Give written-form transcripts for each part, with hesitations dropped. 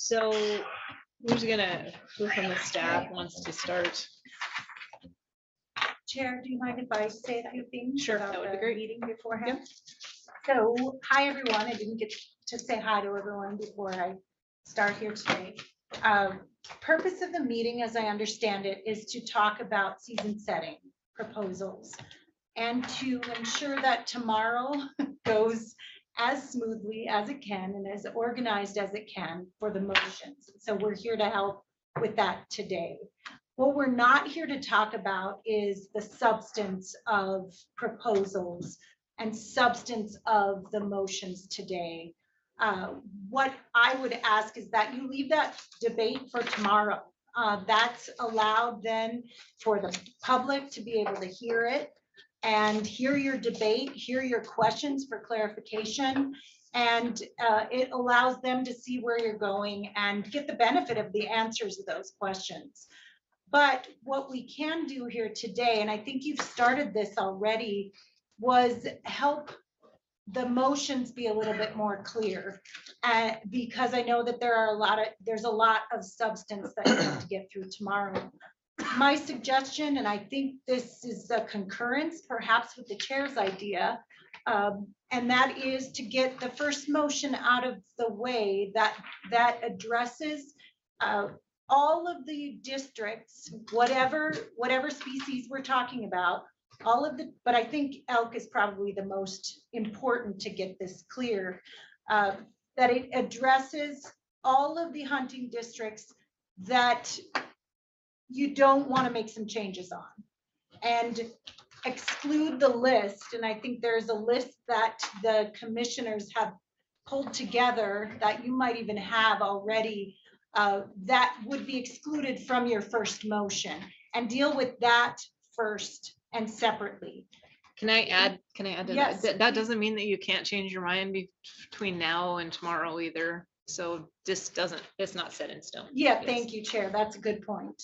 So who from the staff wants to start? Chair, do you mind if I say a few things? Sure, about that would be the great. Meeting beforehand. So, hi everyone. I didn't get to say hi to everyone before I start here today. Purpose of the meeting, as I understand it, is to talk about season setting proposals and to ensure that tomorrow goes as smoothly as it can and as organized as it can for the motions. So we're here to help with that today. What we're not here to talk about is the substance of proposals and substance of the motions today. What I would ask is that you leave that debate for tomorrow. That's allowed then for the public to be able to hear it and hear your debate, hear your questions for clarification. And it allows them to see where you're going and get the benefit of the answers of those questions. But what we can do here today, and I think you've started this already, was help the motions be a little bit more clear. Because I know that there's a lot of substance that you have to get through tomorrow. My suggestion, and I think this is a concurrence perhaps with the chair's idea, and that is to get the first motion out of the way that addresses all of the districts, whatever species we're talking about, but I think elk is probably the most important to get this clear, that it addresses all of the hunting districts that you don't want to make some changes on, and exclude the list. And I think there's a list that the commissioners have pulled together that you might even have already, that would be excluded from your first motion, and deal with that first and separately. Can I add to Yes, that? That doesn't mean that you can't change your mind between now and tomorrow either. So this it's not set in stone. Yeah, Yes. thank you, Chair. That's a good point.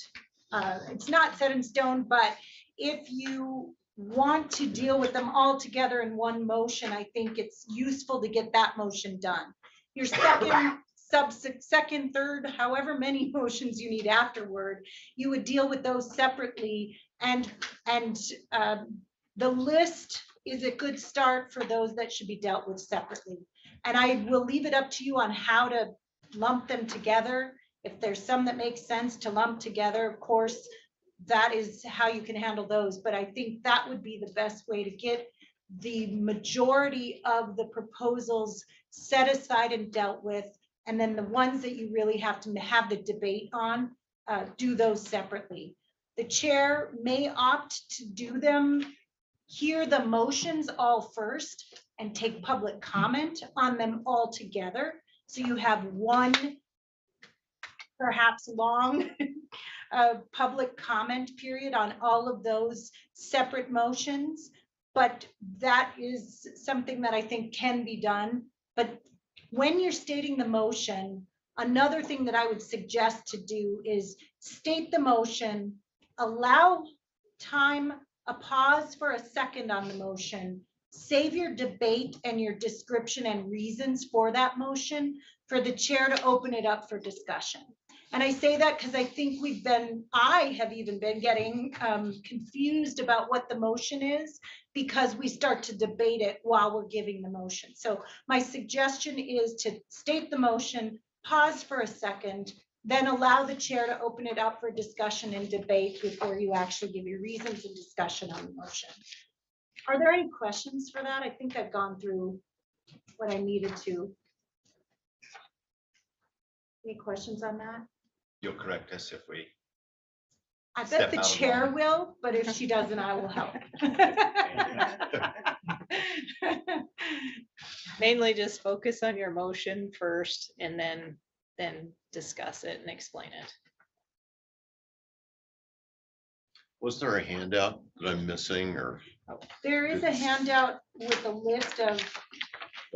It's not set in stone, but if you want to deal with them all together in one motion, I think it's useful to get that motion done. Your second, third, however many motions you need afterward, you would deal with those separately, and the list is a good start for those that should be dealt with separately. And I will leave it up to you on how to lump them together. If there's some that make sense to lump together, of course, that is how you can handle those. But I think that would be the best way to get the majority of the proposals set aside and dealt with. And then the ones that you really have to have the debate on, do those separately. The chair may opt to do them, hear the motions all first and take public comment on them all together. So you have one perhaps long public comment period on all of those separate motions. But that is something that I think can be done. But when you're stating the motion, another thing that I would suggest to do is state the motion, allow time, a pause for a second on the motion, save your debate and your description and reasons for that motion for the chair to open it up for discussion. And I say that because I think I have even been getting confused about what the motion is, because we start to debate it while we're giving the motion. So my suggestion is to state the motion, pause for a second, then allow the chair to open it up for discussion and debate before you actually give your reasons and discussion on the motion. Are there any questions for that? I think I've gone through what I needed to. Any questions on that? You'll correct us if we. I bet the chair will, but if she doesn't, I will help. Mainly just focus on your motion first and then discuss it and explain it. Was there a handout that I'm missing or? There is a handout with a list of,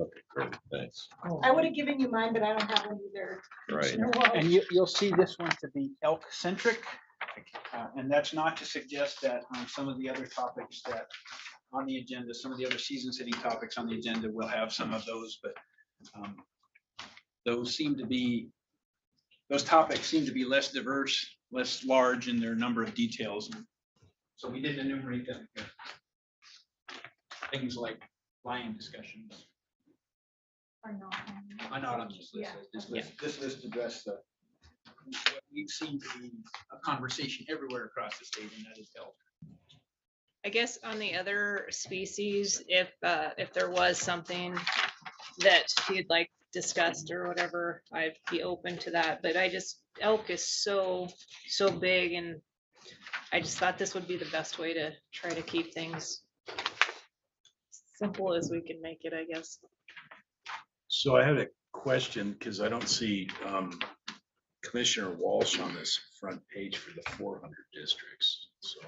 Okay, great, thanks. I would have given you mine, but I don't have one either. Right. And you'll see this one to be elk centric. And that's not to suggest that on some of the other topics that on the agenda, some of the other season sitting topics on the agenda will have some of those, but those seem to be those topics seem to be less diverse, less large in their number of details. So we didn't enumerate them here. Things like lion discussions Or not. are not on this list. Yeah. This list addressed what we've seen to be a conversation everywhere across the state, and that is elk. I guess on the other species, if there was something that you'd like discussed or whatever, I'd be open to that, but elk is so big, and I just thought this would be the best way to try to keep things simple as we can make it, I guess. So I had a question, because I don't see Commissioner Walsh on this front page for the 400 districts. So I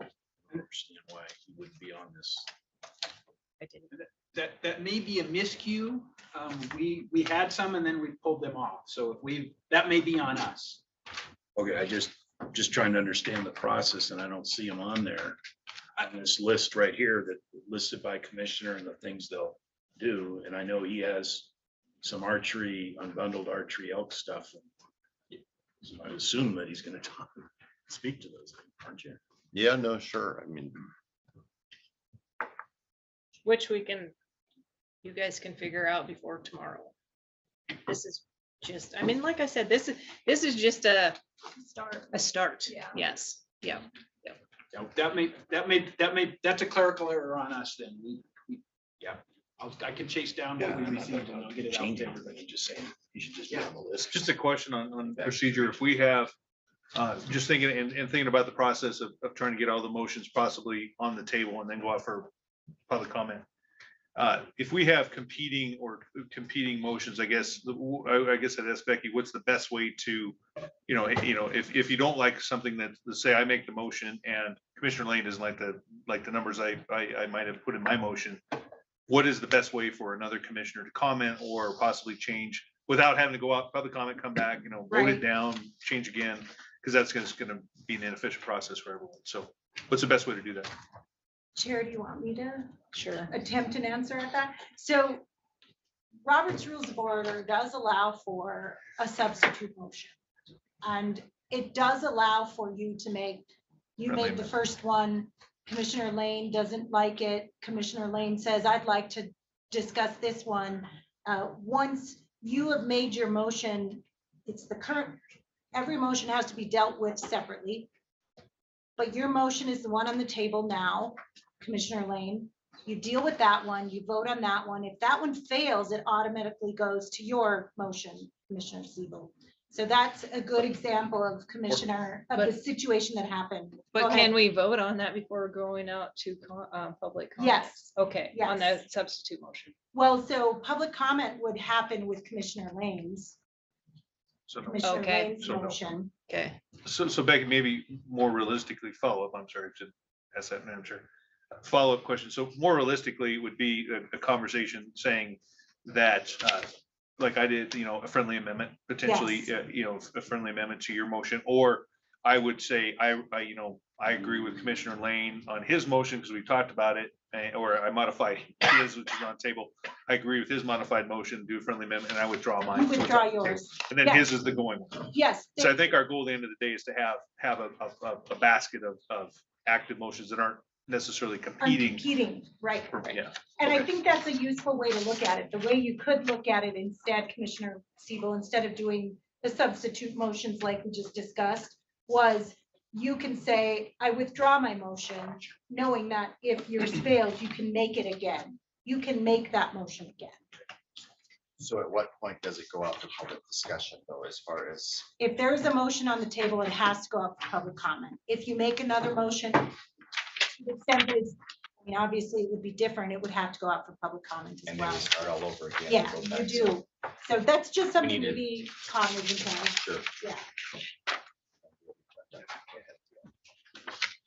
don't understand why he wouldn't be on this. I didn't. That may be a miscue. We had some and then we pulled them off. So if that may be on us. Okay, I just trying to understand the process, and I don't see him on there. On this list right here that listed by commissioner and the things they'll do. And I know he has some archery, unbundled archery elk stuff. So I assume that he's gonna speak to those, aren't you? Yeah, no, sure. I mean, Which you guys can figure out before tomorrow. This is just, I mean, like I said, this is just a start. Yeah. Yes, yeah. That's a clerical error on us then. I can chase down what we received and I'll get it out Change to it, everybody. but just saying, he should just be on the list. Just a question on procedure. If we have, just thinking and thinking about the process of trying to get all the motions possibly on the table and then go out for public comment. If we have competing motions, I guess I'd ask Becky, what's the best way to, if you don't like something that, let's say I make the motion and Commissioner Lane doesn't like the numbers I might have put in my motion. What is the best way for another commissioner to comment or possibly change without having to go out, public comment, come back, vote Right. it down, change again? Because that's going to be an inefficient process for everyone. So what's the best way to do that? Chair, do you want me to Sure. attempt an answer at that? So Robert's Rules of Order does allow for a substitute motion. And it does allow for you to you Friendly made the first one, Commissioner Lane doesn't like it. Commissioner Lane says, I'd like to discuss this one. Once you have made your motion, it's the current, every motion has to be dealt with separately. But your motion is the one on the table now, Commissioner Lane. You deal with that one, you vote on that one. If that one fails, it automatically goes to your motion, Commissioner Siebel. So that's a good example of the situation that happened. Go But ahead. can we vote on that before going out to public comment? Yes. Okay, on the Yes. substitute motion. Well, so public comment would happen with Commissioner Lane's, So no. Commissioner Okay. Lane's So no. motion. Okay. So Becky, maybe more realistically follow up, I'm sorry to ask that, Madam Chair. Follow-up question. So more realistically would be a conversation saying that, like I did, a friendly amendment, potentially, Yes. a friendly amendment to your motion, or I would say, I agree with Commissioner Lane on his motion because we talked about it, or I modified his, which is on table. I agree with his modified motion, do a friendly amendment, and I withdraw mine. You withdraw yours. And then Yes. his is the going one. Yes. So I think our goal at the end of the day is to have a basket of active motions that aren't necessarily competing. Right. Yeah. And I Okay. think that's a useful way to look at it. The way you could look at it instead, Commissioner Siebel, instead of doing the substitute motions like we just discussed, was you can say, I withdraw my motion, knowing that if yours fails, you can make it again. You can make that motion again. So at what point does it go out for public discussion though, as far as, If there's a motion on the table, it has to go up for public comment. If you make another motion, the extent is, obviously it would be different. It would have to go out for public comment as and then well. we start all over again? and Yeah, go you back? do. So that's just something need to to- be cognizant of. Sure. Yeah.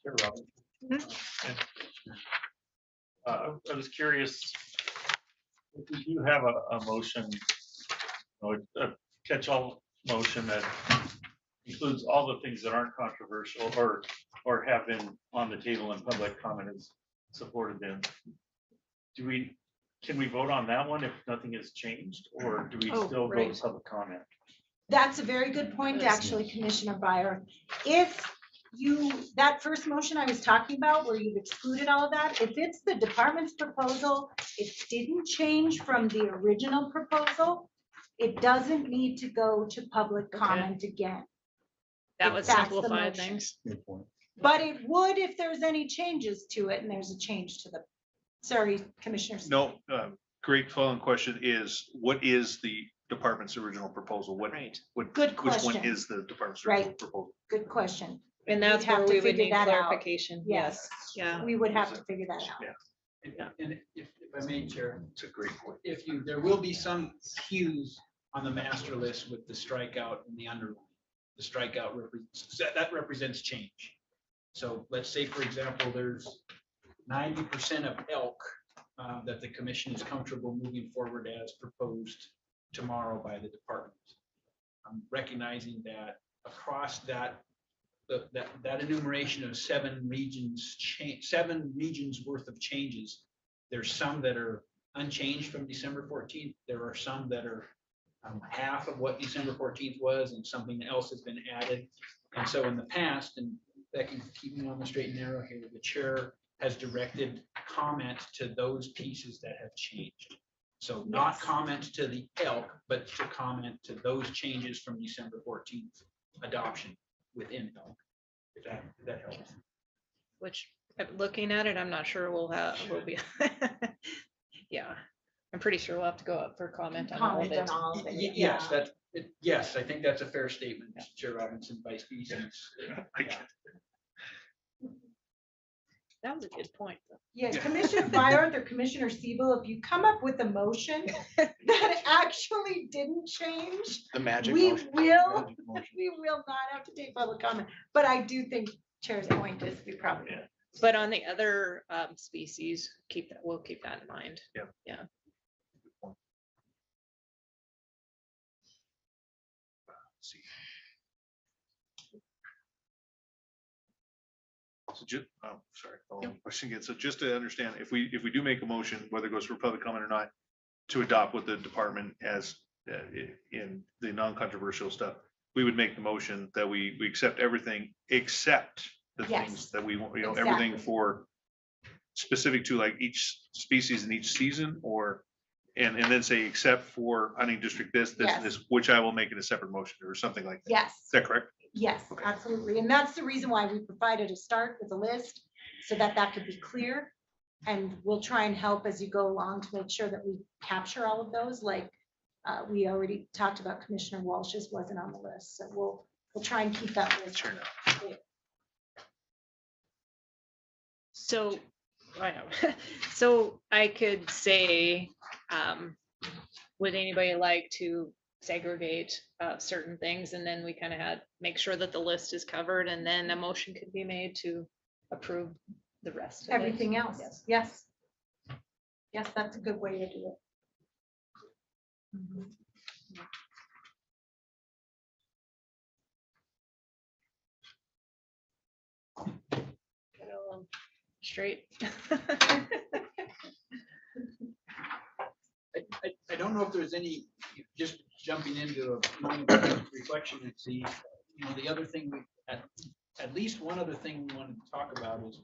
Sure, Robin. I was curious, if you have a motion, or a catch-all motion that includes all the things that aren't controversial or have been on the table and public comment is supported them, can we vote on that one if nothing has changed, or do we Oh, still go right. to public comment? That's a very good point, actually, Commissioner Byer. If that first motion I was talking about, where you've excluded all of that, if it's the department's proposal, it didn't change from the original proposal, it doesn't need to go to public comment again. That would That's the simplify motion. things. Good point. But it would if there's any changes to it, and there's a change to the, sorry, Commissioner. No, great following question is, what is the department's original proposal? Right. Good Which one question. is the department's original Right. proposal? Good question. And that's have where to we would figure need that out. clarification. Yes, yeah. We would have to figure that out. Yeah. And if I may, Chair, It's a great point. there will be some cues on the master list with the strikeout and the underline. The strikeout that represents change. So let's say, for example, there's 90% of elk that the commission is comfortable moving forward as proposed tomorrow by the department. I'm recognizing that across that enumeration of 7 regions worth of changes, there's some that are unchanged from December 14th. There are some that are half of what December 14th was, and something else has been added. And so in the past, and Becky, keeping on the straight and narrow here, the chair has directed comment to those pieces that have changed. So not Yes. comment to the elk, but to comment to those changes from December 14th adoption within elk. If that helps. Which, looking at it, I'm not sure we'll be. Yeah, I'm pretty sure we'll have to go up for comment on all of Comment it. on all of it. Yes, yes, I think that's a fair statement, Chair Robinson, by species. That was a good point. Though. Yeah, Commissioner Byard or Commissioner Siebel, if you come up with a motion that actually didn't change, The magic we motion. will, Magic motion. we will not have to take public comment. But I do think Chair's point is we probably. But on the other species, we'll keep that in mind. See. So just, oh, sorry, question again. So just to understand, if we do make a motion, whether it goes for public comment or not, to adopt what the department has in the non-controversial stuff, we would make the motion that we accept everything except the Yes. things that we want, everything Exactly. for specific to like each species in each season, or and then say except for hunting district this, and Yes. this, which I will make in a separate motion or something like that. Yes. Is that correct? Yes, Okay. absolutely. And that's the reason why we provided a start with a list so that that could be clear. And we'll try and help as you go along to make sure that we capture all of those. Like we already talked about, Commissioner Walsh's wasn't on the list. So we'll try and keep that list. Sure. So, I know. So I could say, would anybody like to segregate certain things, and then we kind of make sure that the list is covered, and then a motion could be made to approve the rest of it. Everything else. Yes. Yes. Yes, that's a good way to do it. Mhm. Get it all straight. I don't know if there's any, just jumping into a moment of reflection and see, the other thing, at least one other thing we wanted to talk about is,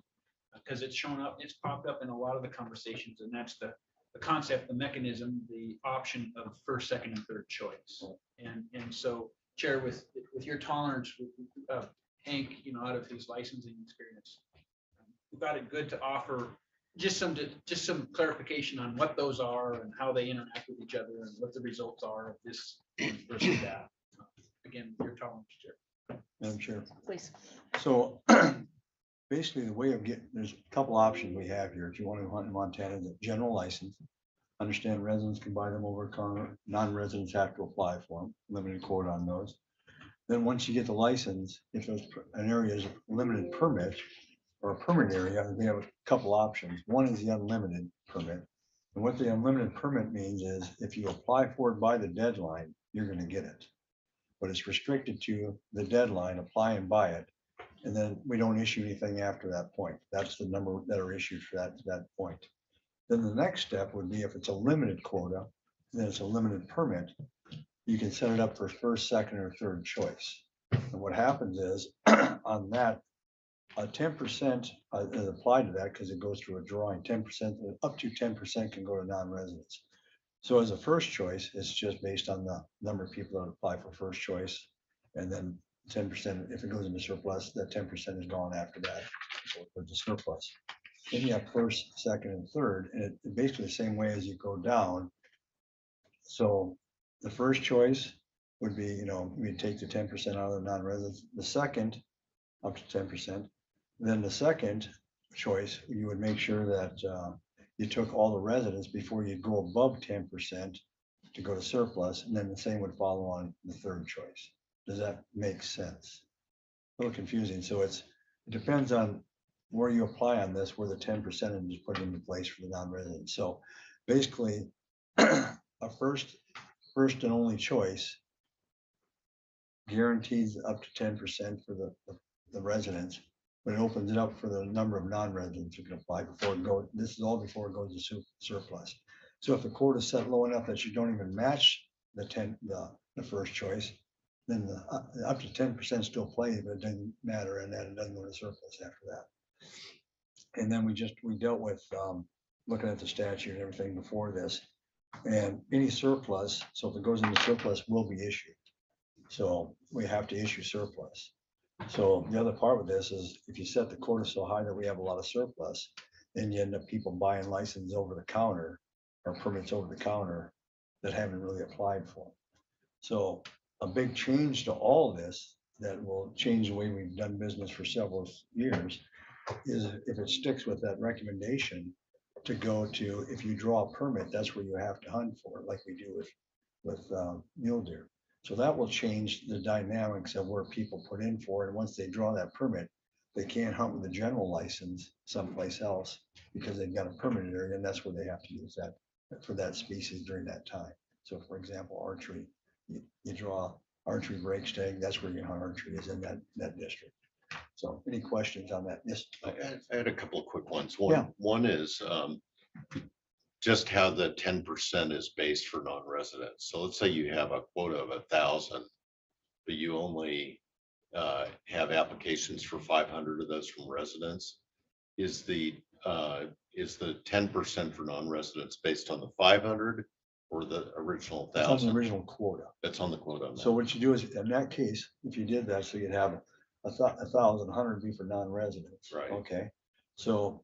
because it's shown up, it's popped up in a lot of the conversations, and that's the concept, the mechanism, the option of first, second, and third choice. And so, Chair, with your tolerance, Hank, out of his licensing experience, we thought it good to offer just some clarification on what those are and how they interact with each other and what the results are of this versus that. Again, your tolerance, Chair. Madam Chair. Please. So basically the way of getting, there's a couple options we have here. If you want to hunt in Montana, the general license. Understand residents can buy them over counter, non-residents have to apply for them, limited quota on those. Then once you get the license, if there's an area is limited permit or a permit area, we have a couple options. One is the unlimited permit. And what the unlimited permit means is if you apply for it by the deadline, you're going to get it. But it's restricted to the deadline, apply and buy it. And then we don't issue anything after that point. That's the number that are issued for that point. Then the next step would be if it's a limited quota, then it's a limited permit. you can set it up for first, second, or third choice. And what happens is, on that, 10% is applied to that because it goes through a drawing. 10%, up to 10% can go to non-residents. So as a first choice, it's just based on the number of people that apply for first choice. And then 10%, if it goes into surplus, that 10% is gone after that, so for the surplus. Then you have first, second, and third, and it's basically the same way as you go down. So the first choice would be, we'd take the 10% out of the non-residents. The second, up to 10%. Then the second choice, you would make sure that you took all the residents before you go above 10% to go to surplus, and then the same would follow on the third choice. Does that make sense? A little confusing. So it depends on where you apply on this, where the 10% is put into place for the non-residents. So basically, a first and only choice guarantees up to 10% for the residents, but it opens it up for the number of non-residents who can apply before it goes. This is all before it goes to surplus. So if the quota is set low enough that you don't even match the first choice, then the up to 10% still plays, but it doesn't matter, and then it doesn't go to surplus after that. And then we dealt with looking at the statute and everything before this, and any surplus. So if it goes into surplus, will be issued. So we have to issue surplus. So the other part with this is if you set the quota so high that we have a lot of surplus, then you end up people buying licenses over the counter or permits over the counter that haven't really applied for. So a big change to all of this that will change the way we've done business for several years is if it sticks with that recommendation to go to, if you draw a permit, that's where you have to hunt for it, like we do with mule deer. So that will change the dynamics of where people put in for it. And once they draw that permit, they can't hunt with the general license someplace else because they've got a permitted area, and that's where they have to use that for that species during that time. So for example, archery, you draw archery breaks tag, that's where you hunt archery, is in that district. So any questions on that? Yes. I had a couple of quick ones. Yeah. One is just how the 10% is based for non-residents. So let's say you have a quota of 1,000, but you only have applications for 500 of those from residents. Is the 10% for non-residents based on the 500 or the original It's on the 1,000? original quota. That's on the quota. So what you do is, in that case, if you did that, so you'd have 1,000, 100 be for non-residents. Right. Okay. So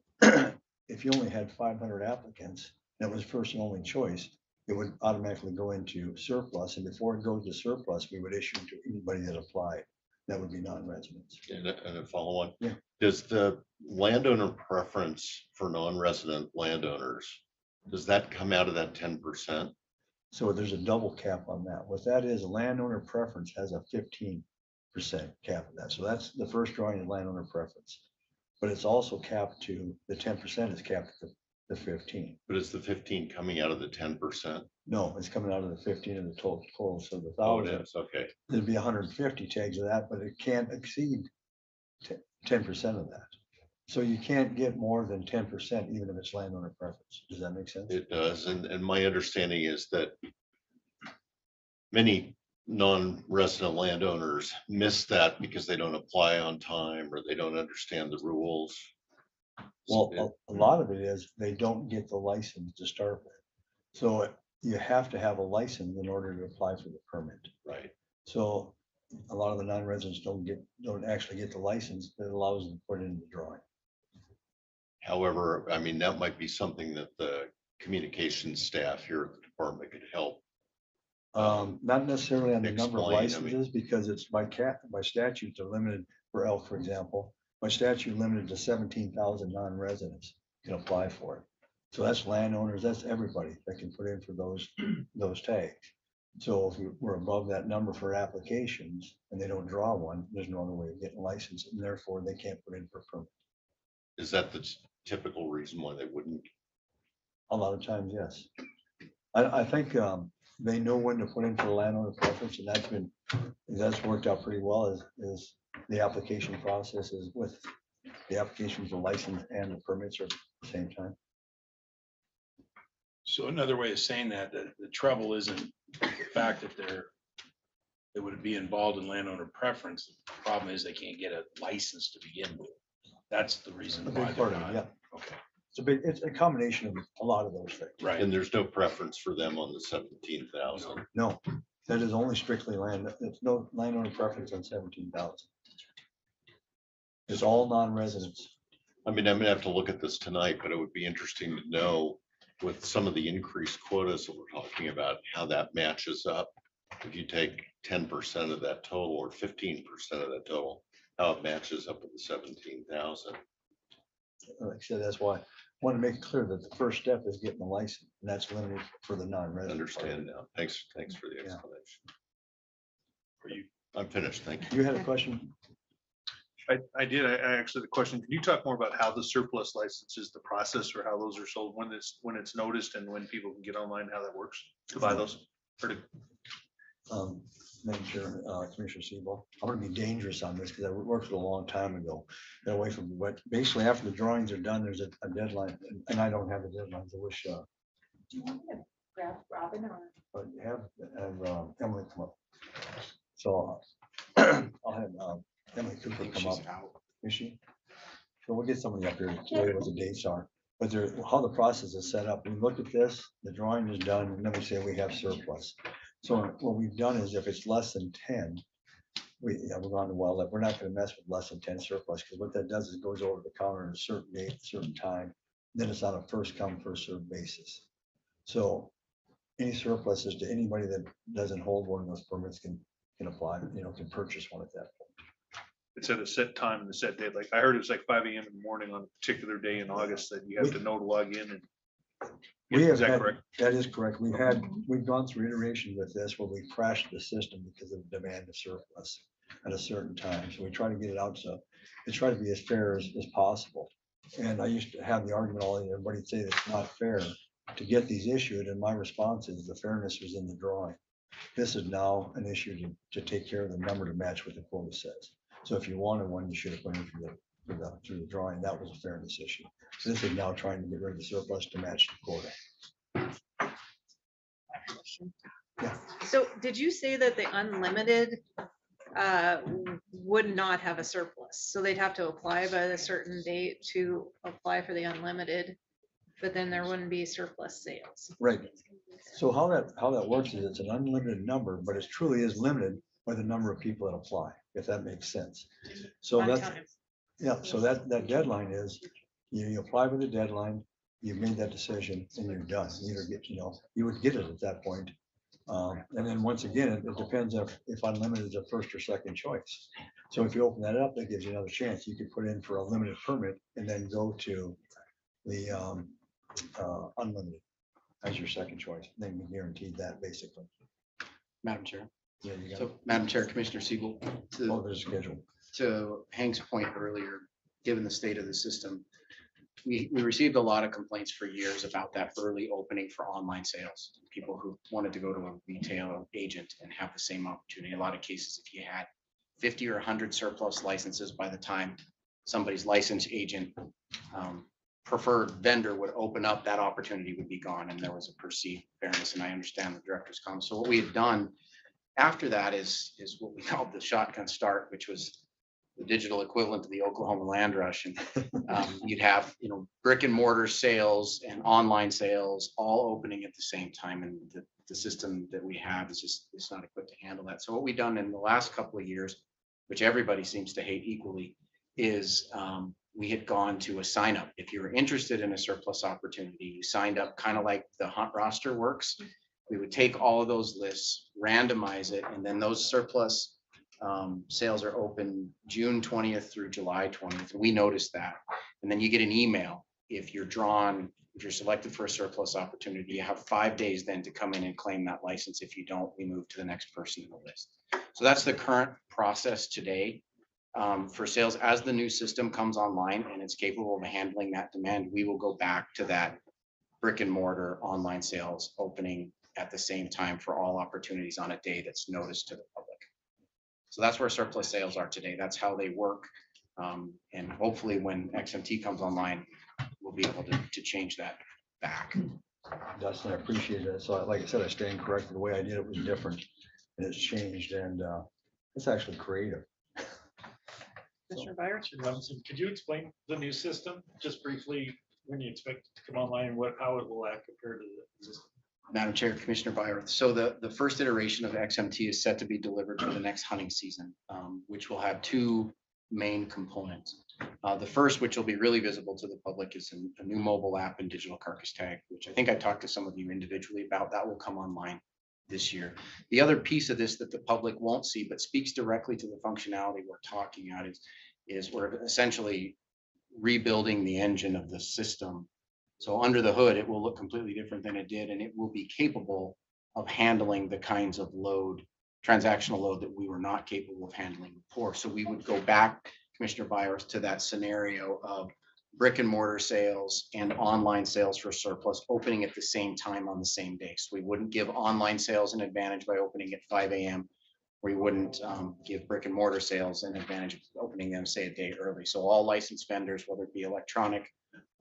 if you only had 500 applicants, that was first and only choice, it would automatically go into surplus. And before it goes to surplus, we would issue to anybody that applied. That would be non-residents. And a follow on. Yeah. Does the landowner preference for non-resident landowners, does that come out of that 10%? So there's a double cap on that. What that is, a landowner preference has a 15% cap on that. So that's the first drawing is landowner preference. But it's also capped to, the 10% is capped to the 15. But is the 15 coming out of the 10%? No, it's coming out of the 15 of the total. So the Oh, it 1,000, is. Okay. there'd be 150 tags of that, but it can't exceed 10% of that. So you can't get more than 10%, even if it's landowner preference. Does that make sense? It does. And my understanding is that many non-resident landowners miss that because they don't apply on time or they don't understand the rules. Well, a lot of it is they don't get the license to start with. So you have to have a license in order to apply for the permit. Right. So a lot of the non-residents don't actually get the license that allows them to put it in the drawing. However, I mean, that might be something that the communications staff here at the department could help. Not necessarily on the number of Explain, I mean- licenses, because it's by statute, they're limited for elk, for example. By statute, limited to 17,000 non-residents can apply for it. So that's landowners, that's everybody that can put in for those tags. So if we're above that number for applications and they don't draw one, there's no other way of getting licensed, and therefore they can't put in for permit. Is that the typical reason why they wouldn't? A lot of times, yes. I think they know when to put in for the landowner preference, and that's worked out pretty well. Is the application process is with the application for license and the permits are at the same time. So another way of saying that, the trouble isn't the fact that they would be involved in landowner preference. The problem is they can't get a license to begin with. That's the reason A why big they're part of it, not. yeah. Okay, It's a combination of a lot of those things. right. And there's no preference for them on the 17,000. No, that is only strictly land, it's no landowner preference on 17,000. It's all non-residents. I mean, I'm gonna have to look at this tonight, but it would be interesting to know with some of the increased quotas that we're talking about, how that matches up. If you take 10% of that total or 15% of that total, how it matches up with the 17,000. Like I said, that's why I want to make it clear that the first step is getting the license, and that's limited for the non-resident. Understand now. Thanks for the Yeah. explanation. For you. I'm finished. Thank you. You had a question? I did. I actually, the question, can you talk more about how the surplus licenses, the process or how those are sold, when it's noticed and when people can get online, how that works to buy those? Or to- Madam Chair, Commissioner Sebo, I'm gonna be dangerous on this because I worked it a long time ago. Got away from, but basically after the drawings are done, there's a deadline, and I don't have the deadlines. I wish, Do you want me to grab Robin or? but have Emily come up. So I'll have Emily Cooper come up. Is she? So we'll get somebody up here to tell you what the dates are. But there, how the process is set up, we look at this, the drawing is done, and then we say we have surplus. So what we've done is if it's less than 10, we're on the wildlife, we're not gonna mess with less than 10 surplus, because what that does is it goes over the counter at a certain date, a certain time, then it's on a first come, first served basis. So any surpluses to anybody that doesn't hold one of those permits can apply, can purchase one at that point. It's at a set time and a set date. Like I heard it was like 5 AM in the morning on a particular day in August that you have to know to log in and. We Is have that had, correct? that is correct. We've gone through iteration with this where we crashed the system because of the demand of surplus at a certain time. So we try to get it out. So we try to be as fair as possible. And I used to have the argument, everybody say that it's not fair to get these issued. And my response is the fairness was in the drawing. This is now an issue to take care of the number to match what the quota says. So if you wanted one, you should have put it through the drawing. That was a fairness issue. So this is now trying to get rid of the surplus to match the quota. Yeah. So did you say that the unlimited would not have a surplus? So they'd have to apply by a certain date to apply for the unlimited, but then there wouldn't be surplus sales. Right. So how that works is it's an unlimited number, but it truly is limited by the number of people that apply, if that makes sense. So On that's, time. yeah, so that deadline is, you apply with the deadline, you've made that decision and you're done. You either get, you would get it at that point. And then once again, it depends if unlimited is a first or second choice. So if you open that up, that gives you another chance. You could put in for a limited permit and then go to the unlimited as your second choice. Then you guaranteed that basically. Madam Chair. Yeah, you got So, Madam Chair, Commissioner Siebel, oh, there's a schedule. to Hank's point earlier, given the state of the system, we received a lot of complaints for years about that early opening for online sales. People who wanted to go to a retail agent and have the same opportunity. In a lot of cases, if you had 50 or 100 surplus licenses, by the time somebody's licensed agent preferred vendor would open up, that opportunity would be gone, and there was a perceived fairness. And I understand the director's comment. So what we had done after that is what we called the shotgun start, which was the digital equivalent to the Oklahoma land rush. And you'd have, brick and mortar sales and online sales all opening at the same time. And the system that we have is just, it's not equipped to handle that. So what we've done in the last couple of years, which everybody seems to hate equally, is we had gone to a sign up. If you're interested in a surplus opportunity, you signed up kind of like the hunt roster works. We would take all of those lists, randomize it, and then those surplus sales are open June 20th through July 20th. We noticed that. And then you get an email if you're selected for a surplus opportunity. You have 5 days then to come in and claim that license. If you don't, we move to the next person in the list. So that's the current process today for sales. As the new system comes online and it's capable of handling that demand, we will go back to that brick and mortar online sales opening at the same time for all opportunities on a day that's noticed to the public. So that's where surplus sales are today. That's how they work. And hopefully when XMT comes online, we'll be able to change that back. Dustin, I appreciate that. So like I said, I stand corrected. The way I did it was different and it's changed and it's actually creative. Commissioner Byron? Commissioner Robinson, could you explain the new system, just briefly, when you expect it to come online, and how it will act compared to the existing? Madam Chair, Commissioner Byerth. So the first iteration of XMT is set to be delivered for the next hunting season, which will have two main components. The first, which will be really visible to the public, is a new mobile app and digital carcass tag, which I think I talked to some of you individually about. That will come online this year. The other piece of this that the public won't see, but speaks directly to the functionality we're talking about is we're essentially rebuilding the engine of the system. So under the hood, it will look completely different than it did, and it will be capable of handling the kinds of transactional load that we were not capable of handling before. So we would go back, Commissioner Byers, to that scenario of brick and mortar sales and online sales for surplus opening at the same time on the same day. So we wouldn't give online sales an advantage by opening at 5 a.m. We wouldn't give brick and mortar sales an advantage of opening them, say, a day early. So all licensed vendors, whether it be electronic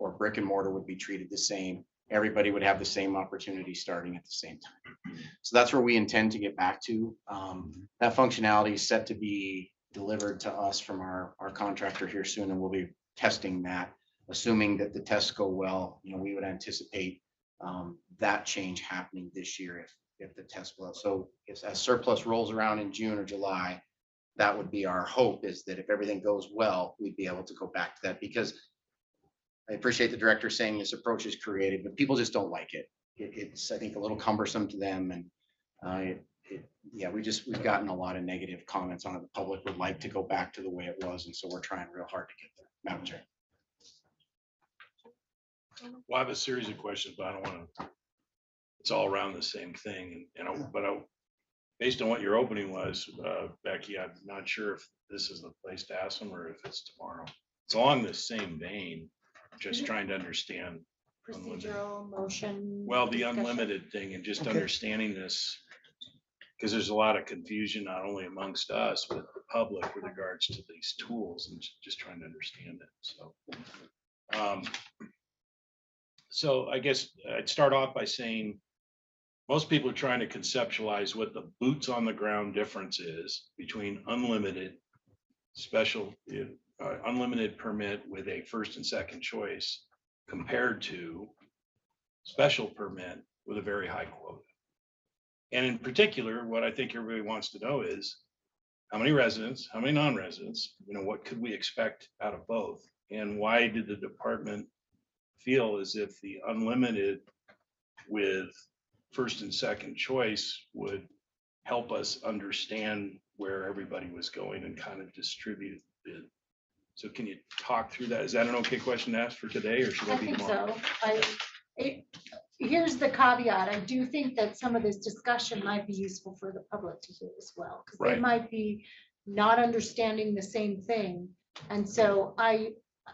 or brick and mortar, would be treated the same. Everybody would have the same opportunity starting at the same time. So that's where we intend to get back to. That functionality is set to be delivered to us from our contractor here soon, and we'll be testing that. Assuming that the tests go well, we would anticipate that change happening this year if the test well. So as surplus rolls around in June or July, that would be our hope, is that if everything goes well, we'd be able to go back to that, because I appreciate the director saying this approach is creative, but people just don't like it. It's, I think, a little cumbersome to them, and we've gotten a lot of negative comments on it. The public would like to go back to the way it was, and so we're trying real hard to get there. Madam Chair. Well, I have a series of questions, but I don't want to, it's all around the same thing. Based on what your opening was, Becky, I'm not sure if this is the place to ask them or if it's tomorrow. It's along the same vein, just trying to understand. Procedural motion. Well, the discussion. unlimited thing and just Okay. understanding this, because there's a lot of confusion, not only amongst us, but the public with regards to these tools, and just trying to understand it. So I guess I'd start off by saying most people are trying to conceptualize what the boots on the ground difference is between unlimited unlimited permit with a first and second choice compared to special permit with a very high quota. And in particular, what I think everybody wants to know is how many residents, how many non-residents, what could we expect out of both? And why did the department feel as if the unlimited with first and second choice would help us understand where everybody was going and kind of distribute it? So can you talk through that? Is that an okay question to ask for today, or should I I be think tomorrow? so. Here's the caveat. I do think that some of this discussion might be useful for the public to hear as well, because they Right. might be not understanding the same thing. And so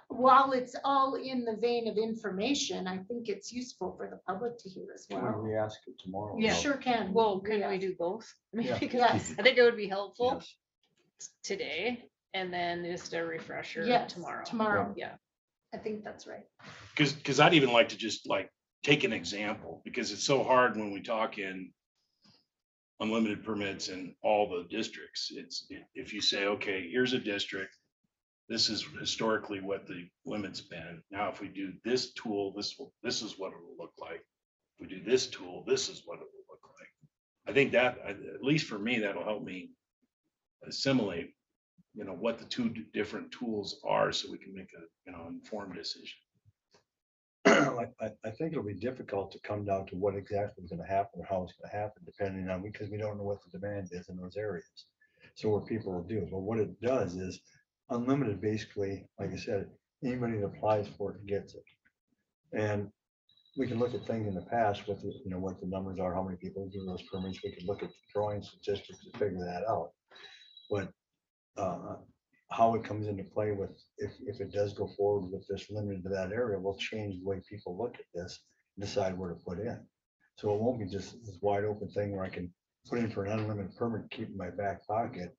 while it's all in the vein of information, I think it's useful for the public to hear as Why don't well. we ask it tomorrow? You sure can. Well, can Yeah. we do both? I mean, Yeah. because Yes. I think it would be helpful Yes. today, and then just a refresher Yes, tomorrow. tomorrow. Yeah. I think that's right. Because I'd even like to just take an example, because it's so hard when we talk in unlimited permits in all the districts. If you say, okay, here's a district, this is historically what the limit's been. Now, if we do this tool, this is what it will look like. If we do this tool, this is what it will look like. I think that, at least for me, that'll help me assimilate, what the two different tools are, so we can make a, informed decision. I think it'll be difficult to come down to what exactly is gonna happen, or how it's gonna happen, depending on, because we don't know what the demand is in those areas. So what people will do, but what it does is unlimited, basically, like I said, anybody that applies for it gets it. And we can look at things in the past with, what the numbers are, how many people do those permits. We could look at drawing statistics to figure that out. But how it comes into play with, if it does go forward with this limited to that area, will change the way people look at this and decide where to put in. So it won't be just this wide open thing where I can put in for an unlimited permit, keep in my back pocket.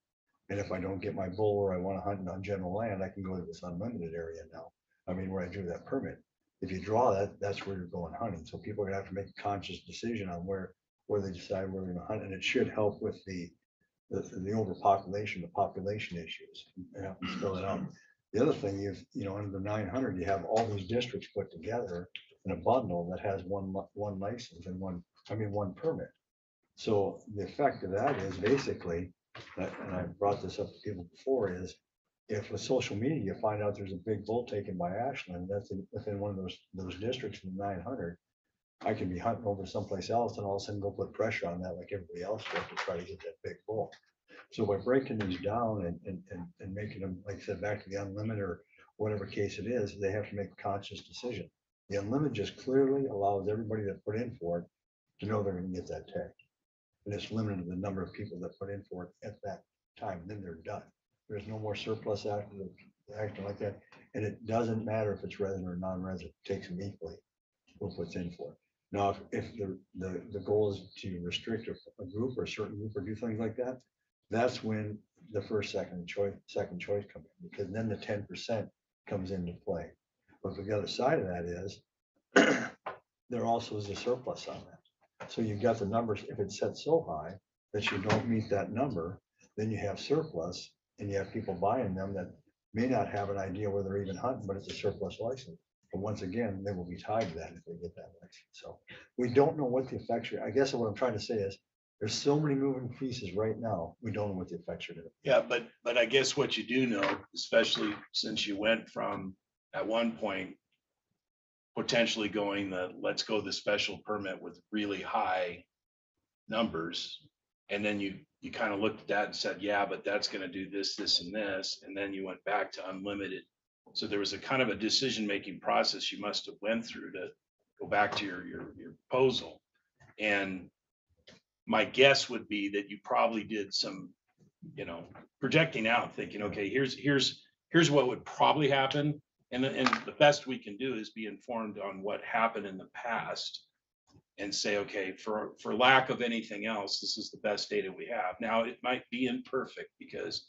And if I don't get my bull or I want to hunt on general land, I can go to this unlimited area now. I mean, where I drew that permit. If you draw that, that's where you're going hunting. So people are gonna have to make a conscious decision on where they decide where they're gonna hunt, and it should help with the overpopulation, the population issues, and help them spell it out. The other thing, under the 900, you have all these districts put together in a bundle that has one license and one permit. So the effect of that is basically, and I brought this up to people before, is if with social media, you find out there's a big bull taken by Ashland, that's within one of those districts in the 900, I can be hunting over someplace else and all of a sudden go put pressure on that like everybody else does to try to get that big bull. So by breaking these down and making them, like I said, back to the unlimited or whatever case it is, they have to make a conscious decision. The unlimited just clearly allows everybody that put in for it to know they're gonna get that tag. And it's limited to the number of people that put in for it at that time, then they're done. There's no more surplus acting like that. And it doesn't matter if it's resident or non-resident, it takes them equally who puts in for it. Now, if the goal is to restrict a group or a certain group or do things like that, that's when the second choice comes in, because then the 10% comes into play. But the other side of that is there also is a surplus on that. So you've got the numbers, if it's set so high that you don't meet that number, then you have surplus and you have people buying them that may not have an idea where they're even hunting, but it's a surplus license. But once again, they will be tied to that if they get that license. So we don't know what the effects are. I guess what I'm trying to say is there's so many moving pieces right now. We don't know what the effects are going to be. Yeah, but I guess what you do know, especially since you went from at one point potentially going let's go the special permit with really high numbers. And then you kind of looked at that and said, yeah, but that's going to do this, this, and this. And then you went back to unlimited. So there was a kind of a decision-making process you must have went through to go back to your proposal. And my guess would be that you probably did some, projecting out, thinking, okay, here's what would probably happen. And the best we can do is be informed on what happened in the past and say, okay, for lack of anything else, this is the best data we have. Now, it might be imperfect because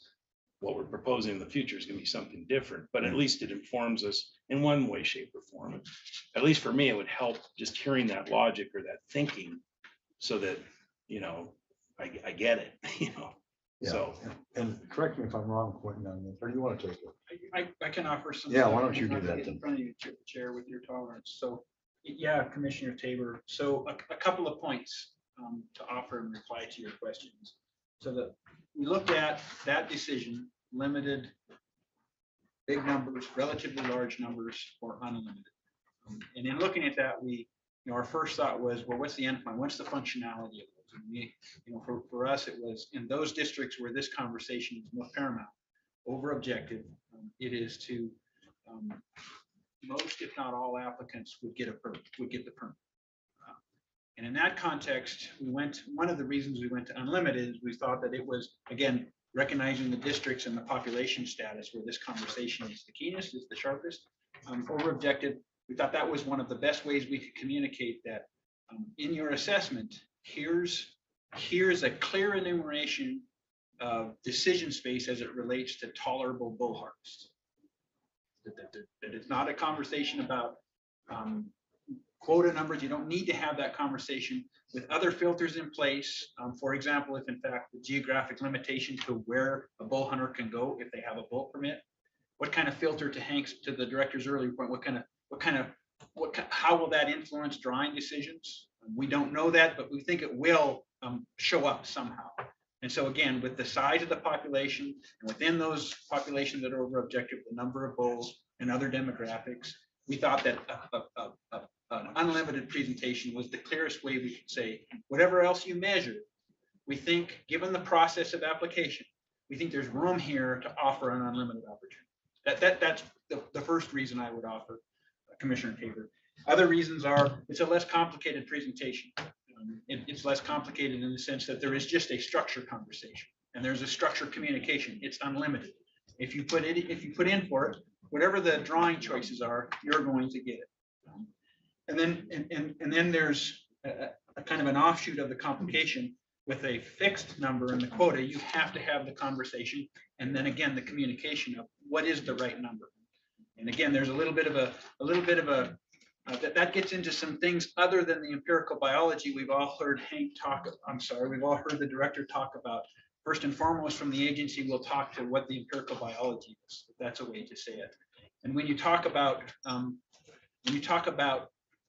what we're proposing in the future is going to be something different, but at least it informs us in one way, shape, or form. At least for me, it would help just hearing that logic or that thinking so that, I get it, Yeah. So. And correct me if I'm wrong, Quentin, on this, or do you want to take it? I can offer some. Yeah, why don't you do Not to that get then? In front of you, Chair, with your tolerance. So, yeah, Commissioner Tabor. So a couple of points to offer in reply to your questions. So that we looked at that decision, limited, big numbers, relatively large numbers, or unlimited. And in looking at that, our first thought was, well, what's the endpoint? What's the functionality of those? And we, for us, it was in those districts where this conversation is most paramount over objective. It is to most, if not all, applicants would get the permit. And in that context, one of the reasons we went to unlimited is we thought that it was, again, recognizing the districts and the population status where this conversation is the keenest, is the sharpest. Over objective, we thought that was one of the best ways we could communicate that in your assessment, here's a clear enumeration of decision space as it relates to tolerable bull harvest. That it's not a conversation about quota numbers. You don't need to have that conversation with other filters in place. For example, if in fact the geographic limitation to where a bull hunter can go if they have a bull permit, what kind of filter to the director's earlier point, how will that influence drawing decisions? We don't know that, but we think it will show up somehow. And so again, with the size of the population and within those populations that are over objective, the number of bulls and other demographics, we thought that an unlimited presentation was the clearest way we could say, whatever else you measure, we think, given the process of application, we think there's room here to offer an unlimited opportunity. That's the first reason I would offer, Commissioner Tabor. Other reasons are it's a less complicated presentation. It's less complicated in the sense that there is just a structure conversation and there's a structure communication. It's unlimited. If you put in for it, whatever the drawing choices are, you're going to get it. And then there's a kind of an offshoot of the complication with a fixed number in the quota. You have to have the conversation and then again the communication of what is the right number. And again, there's a little bit of a That gets into some things other than the empirical biology we've all heard we've all heard the director talk about. First and foremost, from the agency, we'll talk to what the empirical biology is, if that's a way to say it. And when you talk about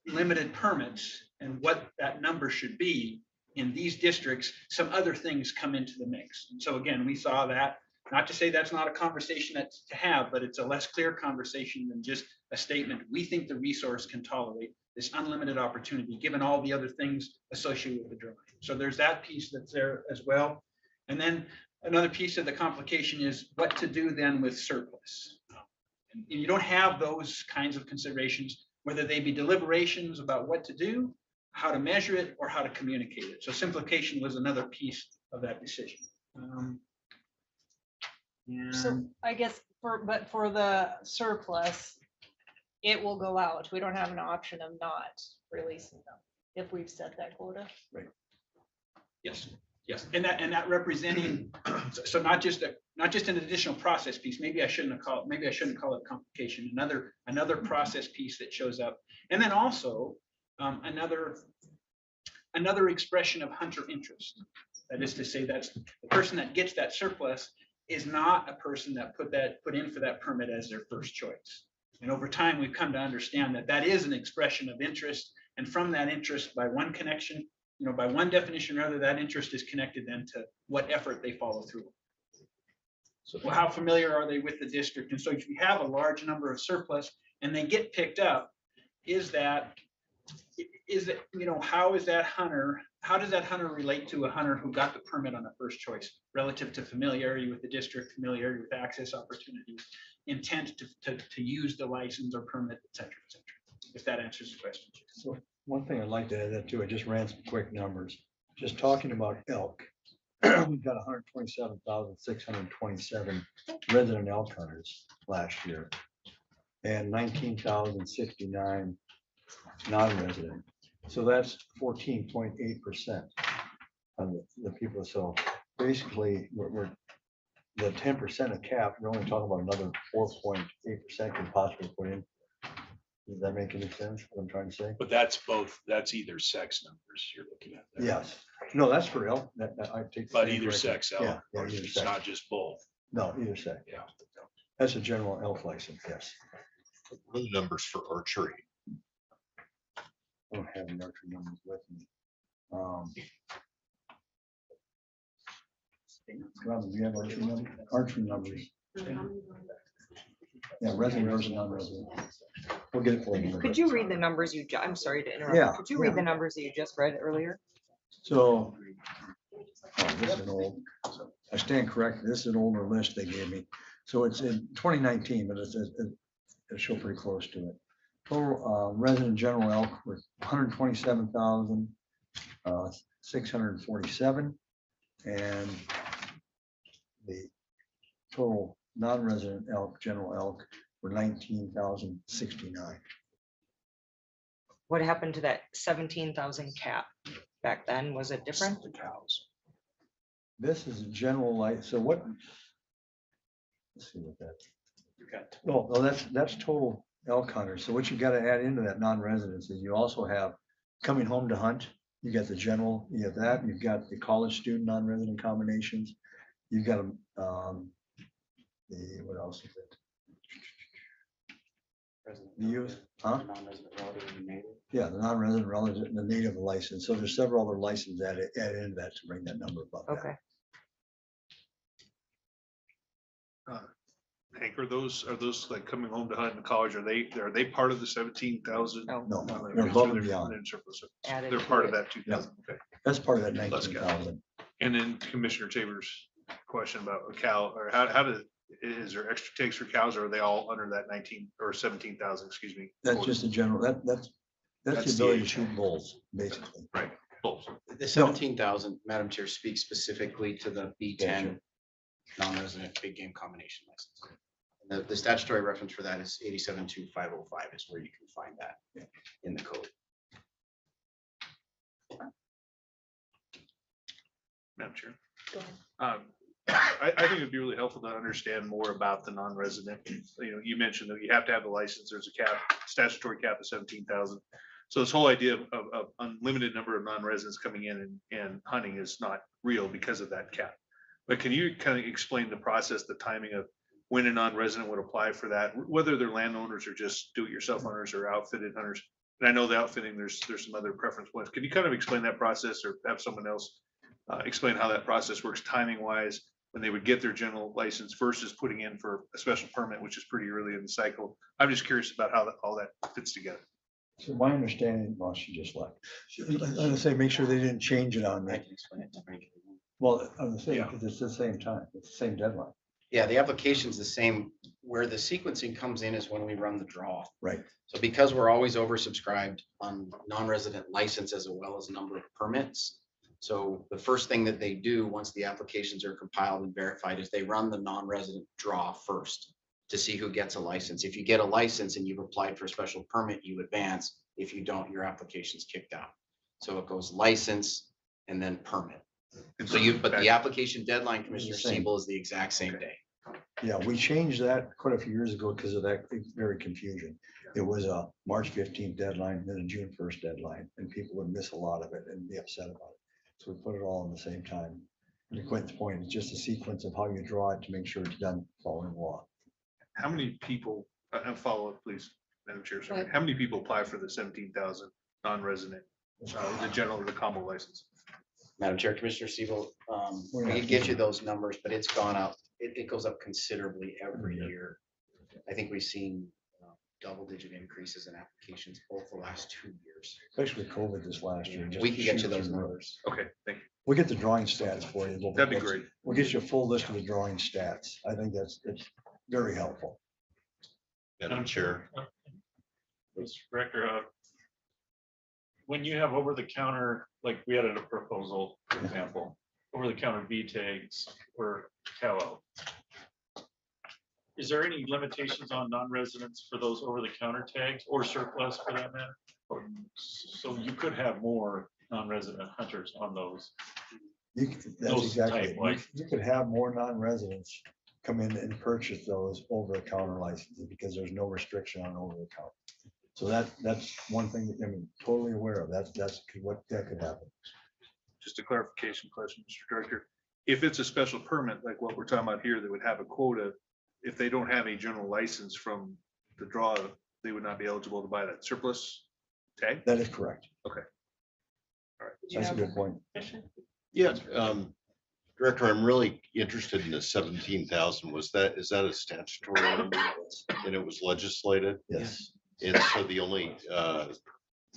limited permits and what that number should be in these districts, some other things come into the mix. And so again, we saw that, not to say that's not a conversation that's to have, but it's a less clear conversation than just a statement. We think the resource can tolerate this unlimited opportunity, given all the other things associated with the drawing. So there's that piece that's there as well. And then another piece of the complication is what to do then with surplus. And you don't have those kinds of considerations, whether they be deliberations about what to do, how to measure it, or how to communicate it. So simplification was another piece of that decision. So I guess for the surplus, it will go out. We don't have an option of not releasing them if we've set that quota. Yes, and that representing, so not just an additional process piece. Maybe I shouldn't call it complication. Another process piece that shows up, and then also another expression of hunter interest. That is to say, that's the person that gets that surplus is not a person that put in for that permit as their first choice. And over time, we've come to understand that that is an expression of interest, and from that interest, by one connection, by one definition or other, that interest is connected then to what effort they follow through. So how familiar are they with the district? And so if you have a large number of surplus and they get picked up, how does that hunter relate to a hunter who got the permit on the first choice relative to familiarity with the district, familiarity with access opportunities, intent to use the license or permit, et cetera, if that answers the question. So one thing I'd like to add that too, I just ran some quick numbers, just talking about elk. We've got 127,627 resident elk hunters last year and 19,069 non-resident. So that's 14.8% of the people. So basically we're the 10% of cap, we're only talking about another 4.8% could possibly put in. Does that make any sense, what I'm trying to say? But that's either sex numbers you're looking at. there. Yes, no, that's for elk, that I take. the But same either correction. sex, Yeah, elk, yeah, or either it's sex. not just both. No, either sex. Yeah. That's a general elk license, yes. What are the numbers for archery? I don't have the archery numbers with me. Robin, do you have archery numbers? Archery numbers? Yeah, resident versus non-resident. We'll get it for you. Could you read the numbers I'm sorry to interrupt. Yeah, Could you read the numbers that you just read earlier? So, this is an old, I stand corrected, this is an older list they gave me. So it's in 2019, but it'll show pretty close to it. Total resident general elk was 127,647. And the total non-resident elk, general elk, were 19,069. What happened to that 17,000 cap back then? Was it different? The cows. This is a general light, so what? Let's see what that's. Oh, that's total elk hunters. So what you gotta add into that non-residents is you also have coming home to hunt. You got the general, you have that, you've got the college student non-resident combinations. You've got what else is it? The youth, huh? Yeah, the non-resident relative, the native license. So there's several other licenses added into that to bring that number above. that. Okay. Hank, are those like coming home to hunt in college? Are they part of the 17,000? No. No, they're above and beyond. Added They're to part it. of that 2,000. Okay. That's part of that Let's go. 19,000. And then Commissioner Tabor's question about a cow, or is there extra takes for cows, or are they all under that 19 or 17,000, excuse me? That's just a general, that's the That's the ability to age. shoot bulls, basically. Right, both. The 17,000, Madam Chair, speaks specifically to the B10 non-resident big game combination license. And the statutory reference for that is 872505 is where you can find that in the code. Madam Chair. Go ahead. I think it'd be really helpful to understand more about the non-resident. You know, you mentioned that you have to have the license, there's a cap, statutory cap of 17,000. So this whole idea of unlimited number of non-residents coming in and hunting is not real because of that cap. But can you kind of explain the process, the timing of when a non-resident would apply for that, whether they're landowners or just do-it-yourself hunters or outfitted hunters? And I know the outfitting, there's some other preference points. Can you kind of explain that process or have someone else explain how that process works timing wise when they would get their general license versus putting in for a special permit, which is pretty early in the cycle? I'm just curious about how all that fits together. So my understanding, well, she just left. I'm gonna say, make sure they didn't change it on I me. can explain it to Frank. Well, I'm saying, Yeah. because it's the same time, it's the same deadline. Yeah, the application's the same. Where the sequencing comes in is when we run the draw. Right. So because we're always oversubscribed on non-resident license as well as number of permits. So the first thing that they do, once the applications are compiled and verified, is they run the non-resident draw first to see who gets a license. If you get a license and you've applied for a special permit, you advance. If you don't, your application's kicked out. So it goes license and then permit. So but the application deadline, Commissioner same. Siebel, is the exact same day. Yeah, we changed that quite a few years ago because of that very confusion. It was a March 15th deadline, then a June 1st deadline, and people would miss a lot of it and be upset about it. So we put it all in the same time. And to Quentin's point, it's just a sequence of how you draw it to make sure it's done following law. How many people, follow up, please, Madam Chair, sorry. How many people apply for the 17,000 non-resident, the general, the combo license? Madam Chair, Commissioner Siebel, We're we not can get you doing those numbers, but it's gone up. It goes up considerably every year. I think we've seen double-digit increases in applications both the last 2 years. Especially with COVID this last year. just We can get you shooting those through the roof. numbers. Okay, thank you. We'll get the drawing stats for you. That'd be great. We'll get you a full list of the drawing stats. I think it's very helpful. Madam Chair, Mr. Director, when you have over the counter, like we had a proposal, for example, over the counter V tags or cow. Is there any limitations on non-residents for those over the counter tags or surplus for that matter? So you could have more non-resident hunters on those. That's Those exactly type, it. like- You could have more non-residents come in and purchase those over-the-counter licenses because there's no restriction on over-the-counter. So that's one thing that I'm totally aware of. That's what that could happen. Just a clarification question, Mr. Director. If it's a special permit, like what we're talking about here, that would have a quota, if they don't have a general license from the draw, they would not be eligible to buy that surplus tag? That is correct. Okay. All right. That's a good point. yeah, Director, I'm really interested in the 17,000. Is that a statutory number? And it was legislated? Yes, And so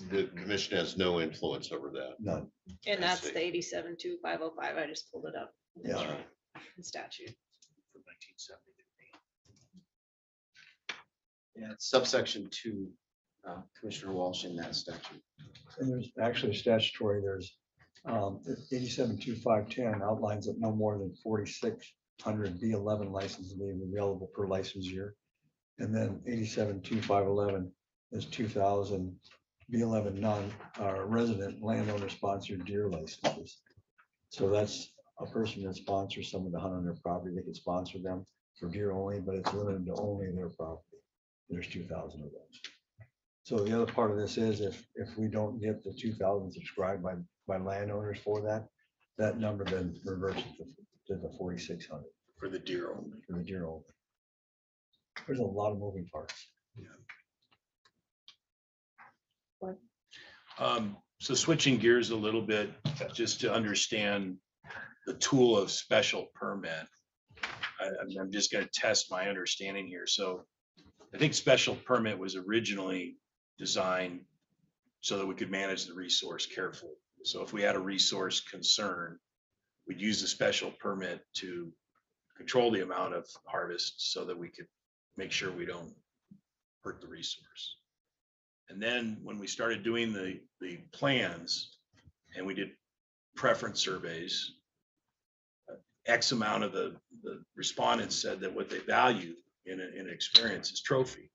the commission has no influence over that. none. And I that's see. the 87.2505. I just pulled it up Yeah. in statute. Yeah, it's subsection 2, Commissioner Walsh, in that statute. And there's actually statutory, there's 87.2510 outlines that no more than 4,600 B11 licenses may be available per license year. And then 87.2511 is 2,000 B11 resident landowner sponsored deer licenses. So that's a person that sponsors someone to hunt on their property. They can sponsor them for deer only, but it's limited to only their property. There's 2,000 of those. So the other part of this is if we don't get the 2,000 subscribed by landowners for that number then reverts to the 4,600 For the deer only. for the deer only. There's a lot of moving parts. So switching gears a little bit, just to understand the tool of special permit. I'm just gonna test my understanding here. So I think special permit was originally designed so that we could manage the resource carefully. So if we had a resource concern, we'd use the special permit to control the amount of harvest so that we could make sure we don't hurt the resource. And then when we started doing the plans and we did preference surveys, X amount of the respondents said that what they value in an experience is trophy.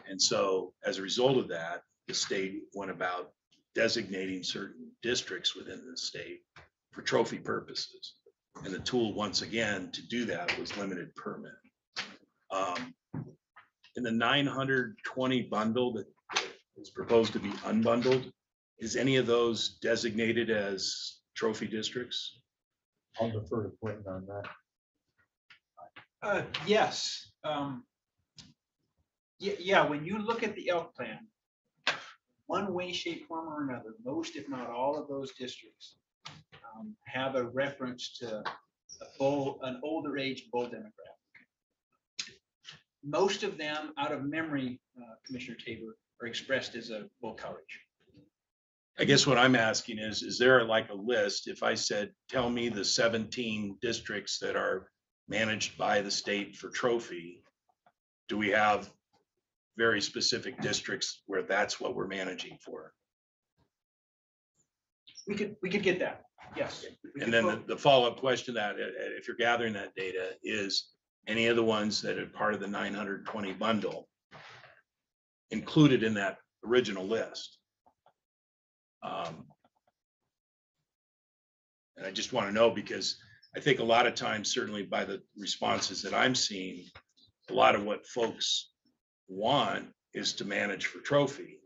And so as a result of that, the state went about designating certain districts within the state for trophy purposes. And the tool, once again, to do that was limited permit. In the 920 bundle that is proposed to be unbundled, is any of those designated as trophy districts? I'll defer to Quentin on that. Yes. Yeah, when you look at the elk plan, one way, shape, form, or another, most if not all of those districts have a reference to an older age bull demographic. Most of them, out of memory, Commissioner Tabor, are expressed as a bull coverage. I guess what I'm asking is there like a list, if I said, tell me the 17 districts that are managed by the state for trophy, do we have very specific districts where that's what we're managing for? We could get that, yes. And then the follow-up question to that, if you're gathering that data, is any of the ones that are part of the 920 bundle included in that original list? And I just want to know, because I think a lot of times, certainly by the responses that I'm seeing, a lot of what folks want is to manage for trophy.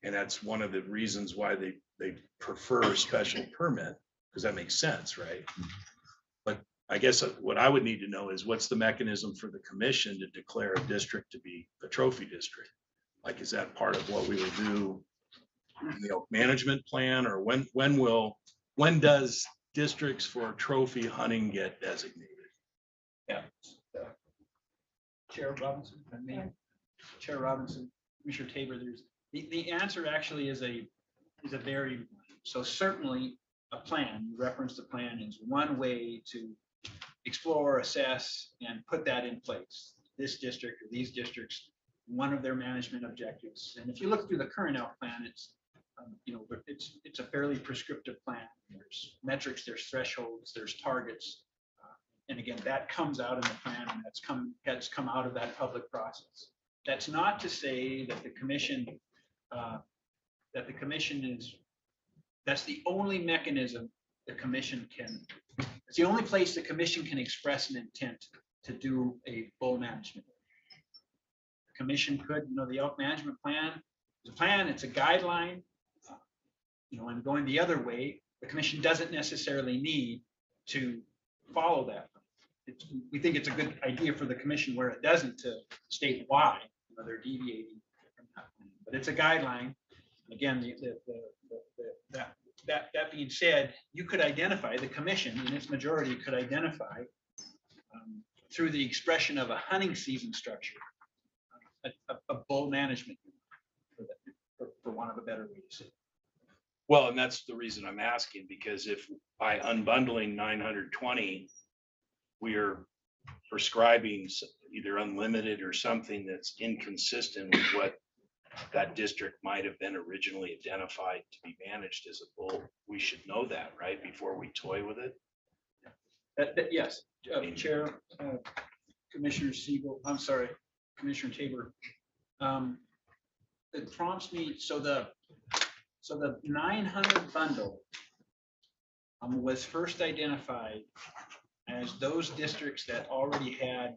And that's one of the reasons why they prefer a special permit, because that makes sense, right? But I guess what I would need to know is what's the mechanism for the commission to declare a district to be a trophy district? Like, is that part of what we will do in the elk management plan, or when does districts for trophy hunting get designated? Yeah. Chair Robinson, if I may. Chair Robinson, Commissioner Tabor, the answer actually is a very, so certainly a plan, you referenced the plan, is one way to explore, assess, and put that in place. This district or these districts, one of their management objectives. And if you look through the current elk plan, it's it's a fairly prescriptive plan. There's metrics, there's thresholds, there's targets. And again, that comes out in the plan, and has come out of that public process. That's not to say that the commission that's the only mechanism the commission can, it's the only place the commission can express an intent to do a bull management. The commission could, the elk management plan is a plan, it's a guideline. And going the other way, the commission doesn't necessarily need to follow that. We think it's a good idea for the commission where it doesn't to state why they're deviating from that plan. But it's a guideline. Again, that being said, you could identify, the commission in its majority could identify through the expression of a hunting season structure, a bull management for want of a better way to say it. Well, and that's the reason I'm asking, because if by unbundling 920, we are prescribing either unlimited or something that's inconsistent with what that district might have been originally identified to be managed as a bull, we should know that, right, before we toy with it. Yes, Chair, Commissioner Siegel, I'm sorry, Commissioner Tabor. It prompts me, so the 900 bundle was first identified as those districts that already had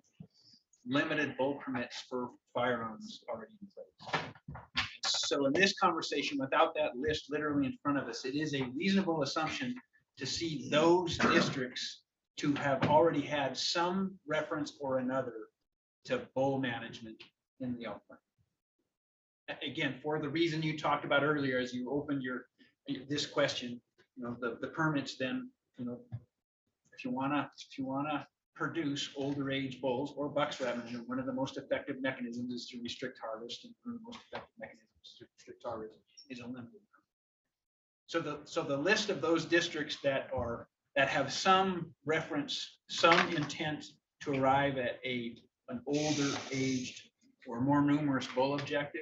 limited bull permits for firearms already in place. So in this conversation, without that list literally in front of us, it is a reasonable assumption to see those districts to have already had some reference or another to bull management in the elk plan. Again, for the reason you talked about earlier, as you opened this question, the permits, then, if you wanna produce older age bulls or bucks, rather, one of the most effective mechanisms is to restrict harvest, and one of the most effective mechanisms to restrict harvest is a limited permit. So the list of those districts that have some reference, some intent to arrive at an older aged or more numerous bull objective,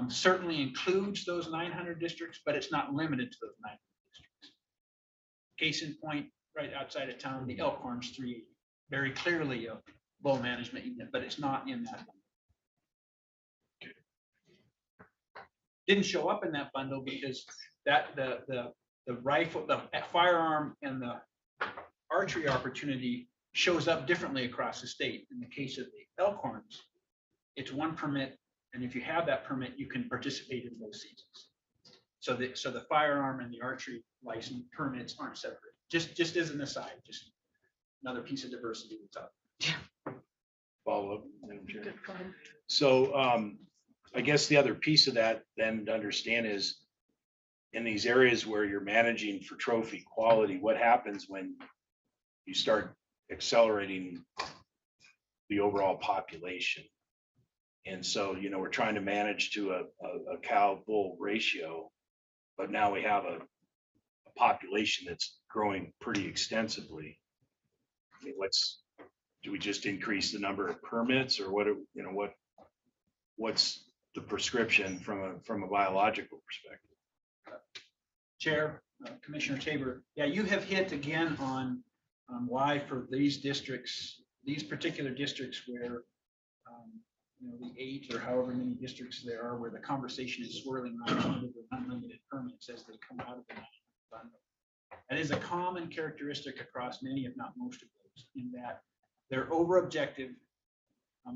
certainly includes those 900 districts, but it's not limited to those 900 districts. Case in point, right outside of town, the Elk Farms 380, very clearly a bull management unit, but it's not in that bundle. Didn't show up in that bundle because the rifle, the firearm, and the archery opportunity shows up differently across the state. In the case of the Elkhorns, it's one permit, and if you have that permit, you can participate in both seasons. So the firearm and the archery license permits aren't separate. Just as an aside, just another piece of diversity that's up. Follow up. Madam Chair. So I guess the other piece of that then to understand is in these areas where you're managing for trophy quality, what happens when you start accelerating the overall population? And so, you know, we're trying to manage to a cow bull ratio, but now we have a population that's growing pretty extensively. I mean, do we just increase the number of permits, or what's the prescription from a biological perspective? Chair, Commissioner Tabor, yeah, you have hit again on why for these districts, these particular districts where the 8 or however many districts there are where the conversation is swirling around unlimited permits as they come out of the national bundle. That is a common characteristic across many, if not most of those, in that they're over objective,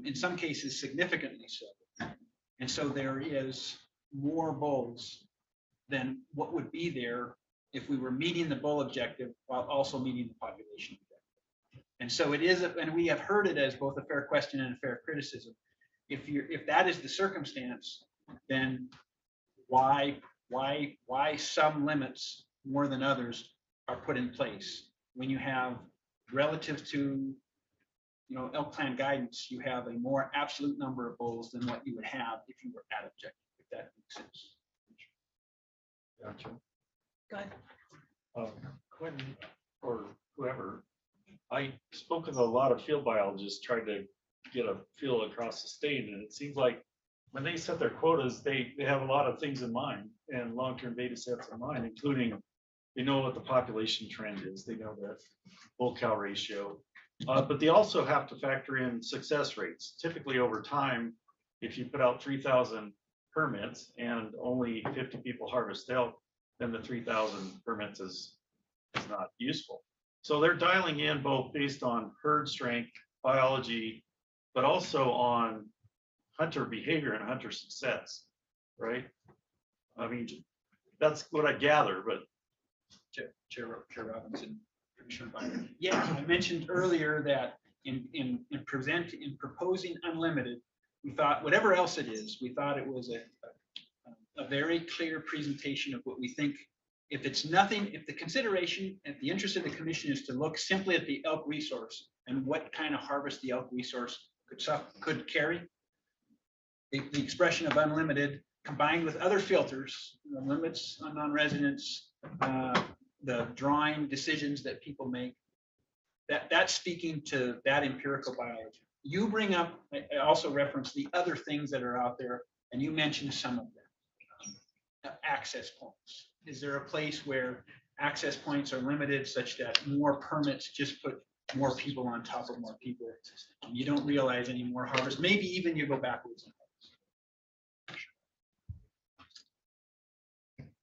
in some cases significantly so. And so there is more bulls than what would be there if we were meeting the bull objective while also meeting the population objective. And so it is, and we have heard it as both a fair question and a fair criticism. If that is the circumstance, then why some limits more than others are put in place when you have relative to elk plan guidance, you have a more absolute number of bulls than what you would have if you were at objective, if that makes sense. Gotcha. Go ahead. Quentin or whoever, I spoke with a lot of field biologists trying to get a feel across the state, and it seems like when they set their quotas, they have a lot of things in mind and long-term data sets in mind, including they know what the population trend is, they know the bull cow ratio, but they also have to factor in success rates. Typically over time, if you put out 3,000 permits and only 50 people harvest elk, then the 3,000 permits is not useful. So they're dialing in both based on herd strength, biology, but also on hunter behavior and hunter success, right? I mean, that's what I gather, but. Chair Robinson, Commissioner Byron. Yeah, I mentioned earlier that in proposing unlimited, we thought whatever else it is, we thought it was a very clear presentation of what we think. If it's nothing, if the consideration, if the interest of the commission is to look simply at the elk resource and what kind of harvest the elk resource could carry, the expression of unlimited combined with other filters, the limits on non-residents, the drawing decisions that people make, that's speaking to that empirical biology. You bring up, I also reference the other things that are out there, and you mentioned some of them. Access points. Is there a place where access points are limited such that more permits just put more people on top of more people? You don't realize any more harvest. Maybe even you go backwards.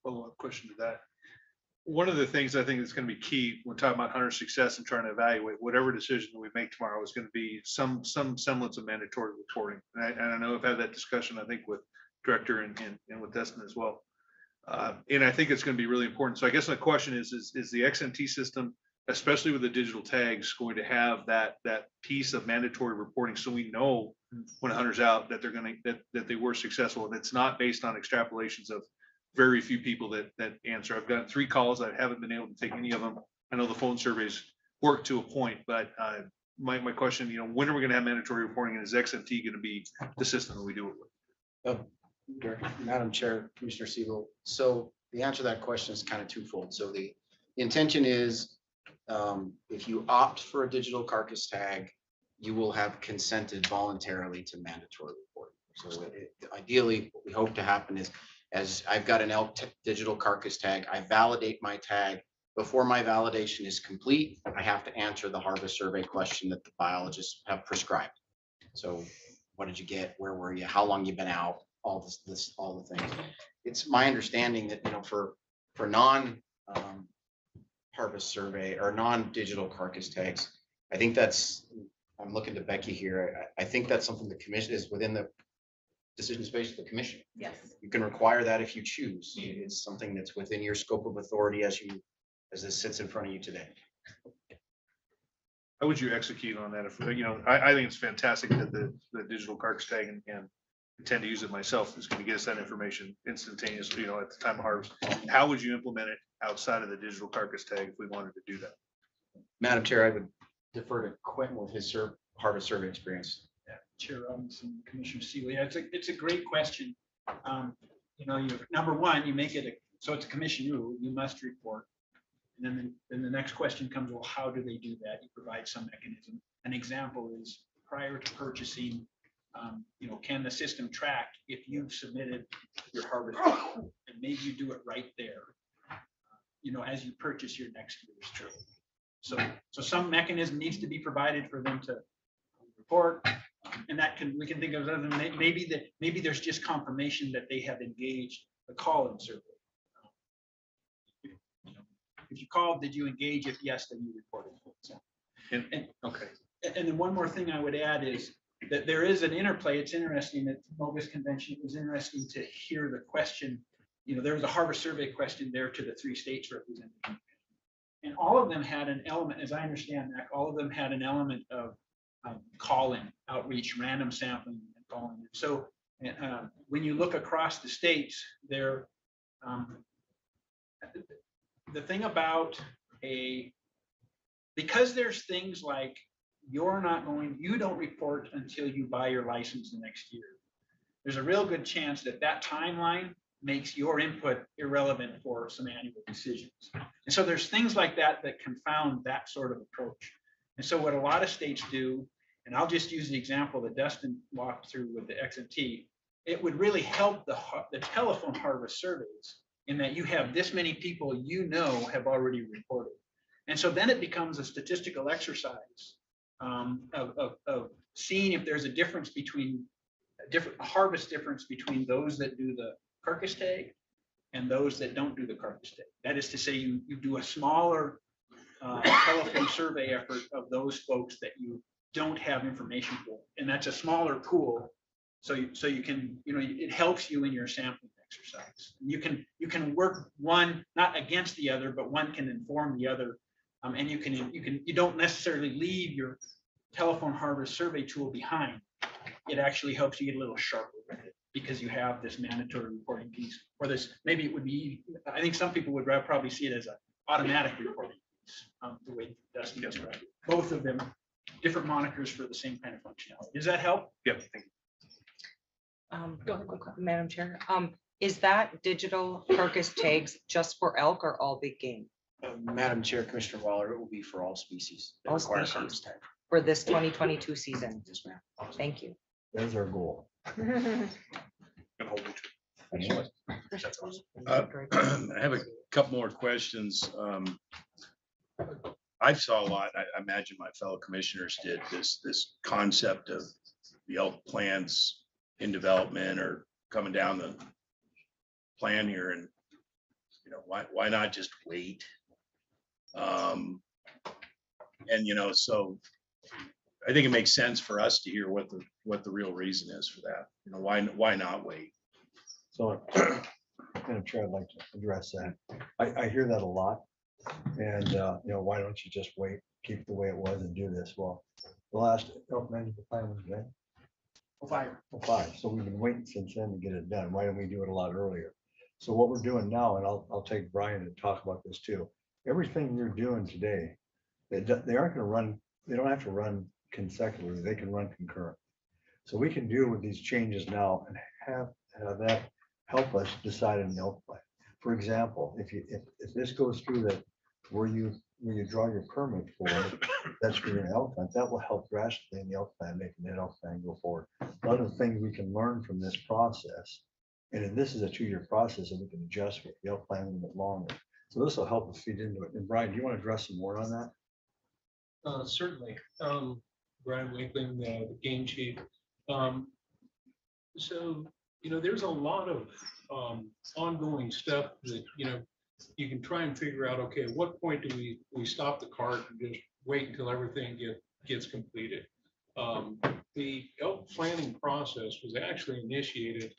Follow-up question to that. One of the things I think is going to be key when talking about hunter success and trying to evaluate whatever decision that we make tomorrow is going to be some semblance of mandatory reporting. And I know I've had that discussion, I think, with Director and with Destin as well. And I think it's going to be really important. So I guess the question is the XMT system, especially with the digital tags, going to have that piece of mandatory reporting so we know when a hunter's out that they're going to that they were successful, and it's not based on extrapolations of very few people that answer. I've got 3 calls. I haven't been able to take any of them. I know the phone surveys work to a point, but my question, when are we going to have mandatory reporting, and is XMT going to be the system that we do it with? Madam Chair, Commissioner Siebel. So the answer to that question is kind of twofold. So the intention is if you opt for a digital carcass tag, you will have consented voluntarily to mandatory reporting. So ideally, what we hope to happen is, as I've got an elk digital carcass tag, I validate my tag. Before my validation is complete, I have to answer the harvest survey question that the biologists have prescribed. So what did you get? Where were you? How long you been out? All the things. It's my understanding that, for non harvest survey or non-digital carcass tags. I think that's, I'm looking to Becky here. I think that's something the commission is within the decision space of the commission. Yes. You can require that if you choose. It's something that's within your scope of authority as this sits in front of you today. How would you execute on that? If, I think it's fantastic that the digital carcass tag and intend to use it myself is going to get us that information instantaneously, at the time of harvest. How would you implement it outside of the digital carcass tag if we wanted to do that? Madam Chair, I would defer to Quentin with his harvest survey experience. Chair Robinson, Commissioner Seeley. It's a great question. Number one, you make it, so it's a commission rule, you must report. And then the next question comes, well, how do they do that? You provide some mechanism. An example is prior to purchasing, can the system track if you've submitted your harvest report? And maybe you do it right there, as you purchase your next year's trade. So some mechanism needs to be provided for them to report. And we can think of other than maybe there's just confirmation that they have engaged the call-in survey. If you called, did you engage? If yes, then you reported. Okay. And then one more thing I would add is that there is an interplay. It's interesting that Mogus Convention, it was interesting to hear the question. There was a harvest survey question there to the 3 states represented. And all of them had an element, as I understand that, all of them had an element of call-in, outreach, random sampling, and calling. So when you look across the states, the thing about because there's things like you don't report until you buy your license the next year. There's a real good chance that timeline makes your input irrelevant for some annual decisions. And so there's things like that confound that sort of approach. And so what a lot of states do, and I'll just use the example that Dustin walked through with the XMT, it would really help the telephone harvest surveys in that you have this many people have already reported. And so then it becomes a statistical exercise of seeing if there's a difference between harvest difference between those that do the carcass tag and those that don't do the carcass tag. That is to say, you do a smaller telephone survey effort of those folks that you don't have information for, and that's a smaller pool. So you can, it helps you in your sampling exercise. You can work one not against the other, but one can inform the other, and you don't necessarily leave your telephone harvest survey tool behind. It actually helps you get a little sharper with it because you have this mandatory reporting piece, or this maybe it would be. I think some people would probably see it as an automatic reporting piece, the way Dustin described it. Both of them, different monikers for the same kind of functionality. Does that help? Yep. Go ahead, Madam Chair. Is that digital carcass tags just for elk or all big game Madam Chair, Commissioner Waller, it will be for all species that All require species. carcass tag. for this 2022 season? Yes, ma'am. Thank you. There's our goal. I have a couple more questions. I saw a lot. I imagine my fellow commissioners did this concept of the elk plans in development or coming down the plan here, and why not just wait? And so I think it makes sense for us to hear what the real reason is for that. Why not wait? So, Madam Chair, I'd like to address that. I hear that a lot. And, why don't you just wait, keep it the way it was and do this? Well, the last elk management plan was when? 05. So we've been waiting since then to get it done. Why didn't we do it a lot earlier? So what we're doing now, and I'll take Brian to talk about this too. Everything you're doing today, they aren't going to run, they don't have to run consecutively, they can run concurrent. So we can deal with these changes now and have that help us decide on the elk plan. For example, if this goes through where you draw your permit for, that's for your elk plan, that will help drastically in the elk plan, making that elk plan go forward. A lot of the things we can learn from this process, and this is a 2-year process, and we can adjust with the elk plan a little bit longer. So this will help us feed into it. And Brian, do you want to address some more on that? Certainly. Brian Wakeling, the game chief. So, there's a lot of ongoing stuff that, you can try and figure out, okay, at what point do we stop the cart and just wait until everything gets completed? The elk planning process was actually initiated,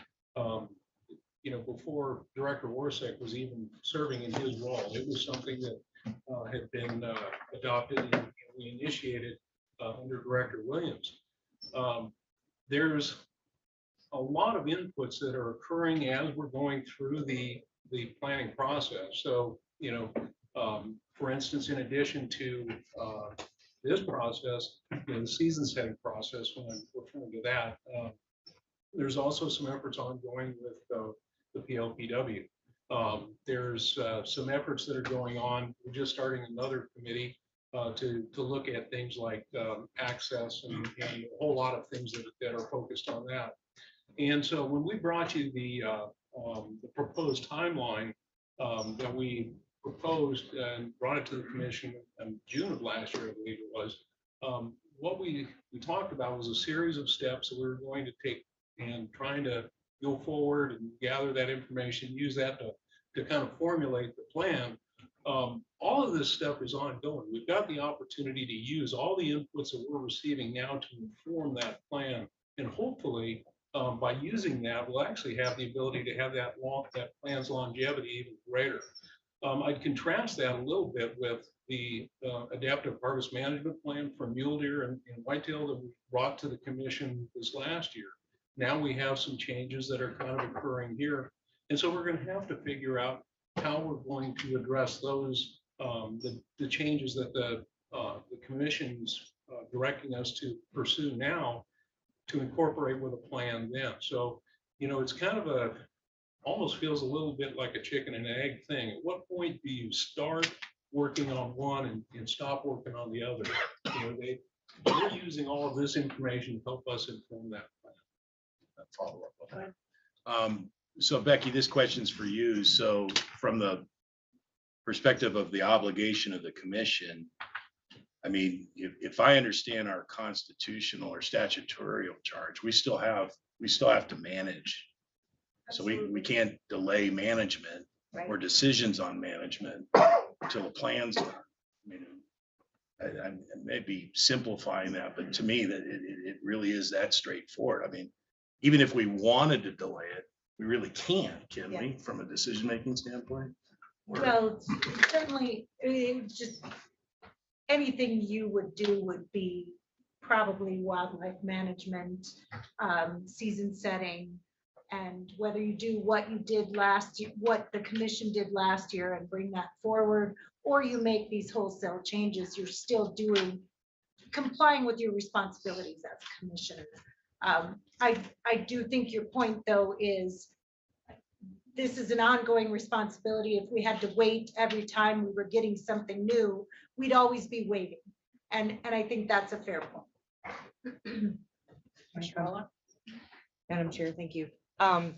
before Director Warsek was even serving in his role. It was something that had been adopted and we initiated under Director Williams. There's a lot of inputs that are occurring as we're going through the planning process. So, for instance, in addition to this process, the season setting process, when I'm referring to that, there's also some efforts ongoing with the PLPW. There's some efforts that are going on. We're just starting another committee to look at things like access and a whole lot of things that are focused on that. And so when we brought you the proposed timeline that we proposed and brought it to the commission in June of last year, I believe it was, what we talked about was a series of steps that we were going to take and trying to go forward and gather that information, use that to kind of formulate the plan. All of this stuff is ongoing. We've got the opportunity to use all the inputs that we're receiving now to inform that plan. And hopefully, by using that, we'll actually have the ability to have that plan's longevity even greater. I'd contrast that a little bit with the adaptive harvest management plan for mule deer and whitetail that we brought to the commission this last year. Now we have some changes that are kind of occurring here. And so we're going to have to figure out how we're going to address those, the changes that the commission's directing us to pursue now to incorporate with a plan then. So, it's kind of almost feels a little bit like a chicken and egg thing. At what point do you start working on one and stop working on the other? They're using all of this information to help us inform that plan. Follow up. So Becky, this question's for you. So from the perspective of the obligation of the commission, I mean, if I understand our constitutional or statutorial charge, we still have to manage. So we can't delay management or decisions on management until the plan's done. I mean, I may be simplifying that, but to me that it really is that straightforward. I mean, even if we wanted to delay it, we really can't, can we, from a decision-making standpoint? Well, certainly, it's just anything you would do would be probably wildlife management, season setting, and whether you do what you did last year, what the commission did last year and bring that forward, or you make these wholesale changes, you're still complying with your responsibilities as a commissioner. I do think your point, though, is this is an ongoing responsibility. If we had to wait every time we were getting something new, we'd always be waiting. And I think that's a fair point. Madam Chair, thank you. I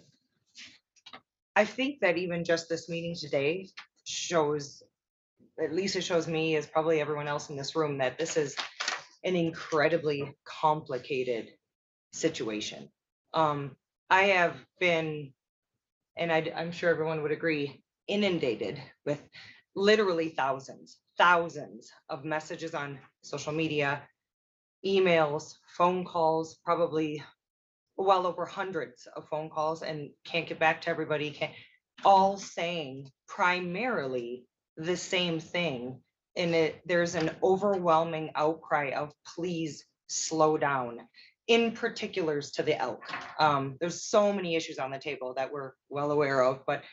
think that even just this meeting today shows, at least it shows me, as probably everyone else in this room, that this is an incredibly complicated situation. I have been, and I'm sure everyone would agree, inundated with literally thousands of messages on social media, emails, phone calls, probably well over hundreds of phone calls, and can't get back to everybody, all saying primarily the same thing. And there's an overwhelming outcry of please slow down, in particulars to the elk. There's so many issues on the table that we're well aware of, but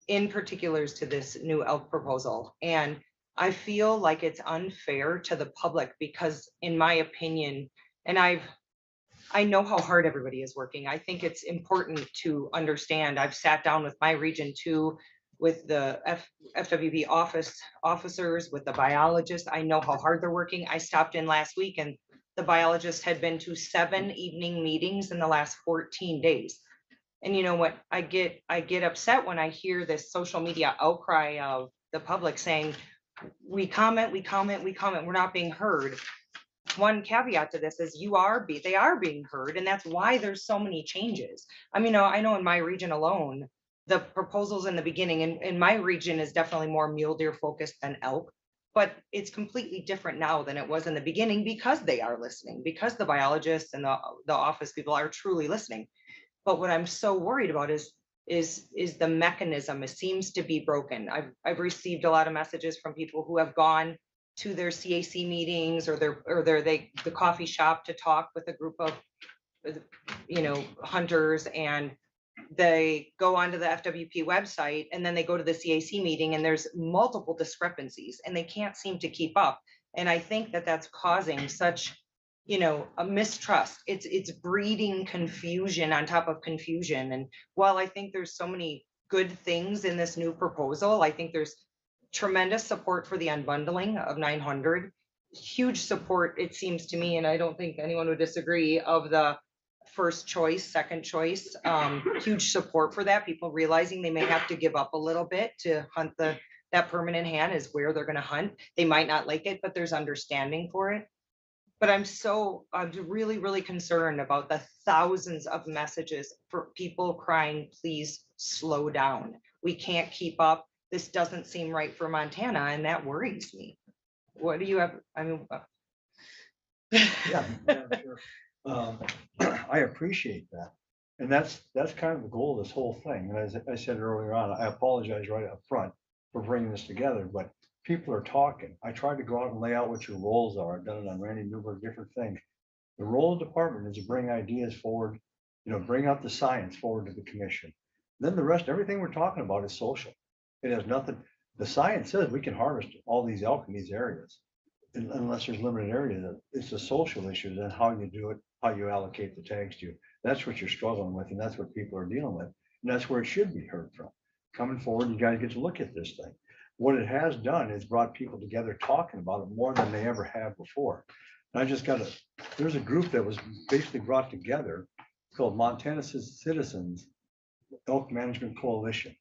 in particulars to this new elk proposal. And I feel like it's unfair to the public because, in my opinion, and I know how hard everybody is working. I think it's important to understand. I've sat down with my region too, with the FWB officers, with the biologists. I know how hard they're working. I stopped in last week and the biologist had been to 7 evening meetings in the last 14 days. And you know what? I get upset when I hear this social media outcry of the public saying, we comment, we're not being heard. One caveat to this is they are being heard, and that's why there's so many changes. I mean, I know in my region alone, the proposals in the beginning, and in my region is definitely more mule deer focused than elk. But it's completely different now than it was in the beginning because they are listening, because the biologists and the office people are truly listening. But what I'm so worried about is the mechanism. It seems to be broken. I've received a lot of messages from people who have gone to their CAC meetings or the coffee shop to talk with a group of hunters, and they go onto the FWP website and then they go to the CAC meeting and there's multiple discrepancies and they can't seem to keep up. And I think that that's causing such, a mistrust. It's breeding confusion on top of confusion. And while I think there's so many good things in this new proposal, I think there's tremendous support for the unbundling of 900, huge support, it seems to me, and I don't think anyone would disagree, of the first choice, second choice, huge support for that. People realizing they may have to give up a little bit to hunt that permanent hand is where they're going to hunt. They might not like it, but there's understanding for it. But I'm really, really concerned about the thousands of messages for people crying, please slow down. We can't keep up. This doesn't seem right for Montana, and that worries me. What do you have? Yeah, sure. I appreciate that. And that's kind of the goal of this whole thing. And as I said earlier on, I apologize right up front for bringing this together, but people are talking. I tried to go out and lay out what your roles are. I've done it on Randy Newberg, different things. The role of the department is to bring ideas forward, bring out the science forward to the commission. Then the rest, everything we're talking about is social. It has nothing, the science says we can harvest all these elk in these areas. Unless there's limited areas, it's the social issues and how you do it, how you allocate the tags to you. That's what you're struggling with, and that's what people are dealing with. And that's where it should be heard from. Coming forward, you guys get to look at this thing. What it has done is brought people together talking about it more than they ever have before. And there's a group that was basically brought together called Montana Citizens Elk Management Coalition.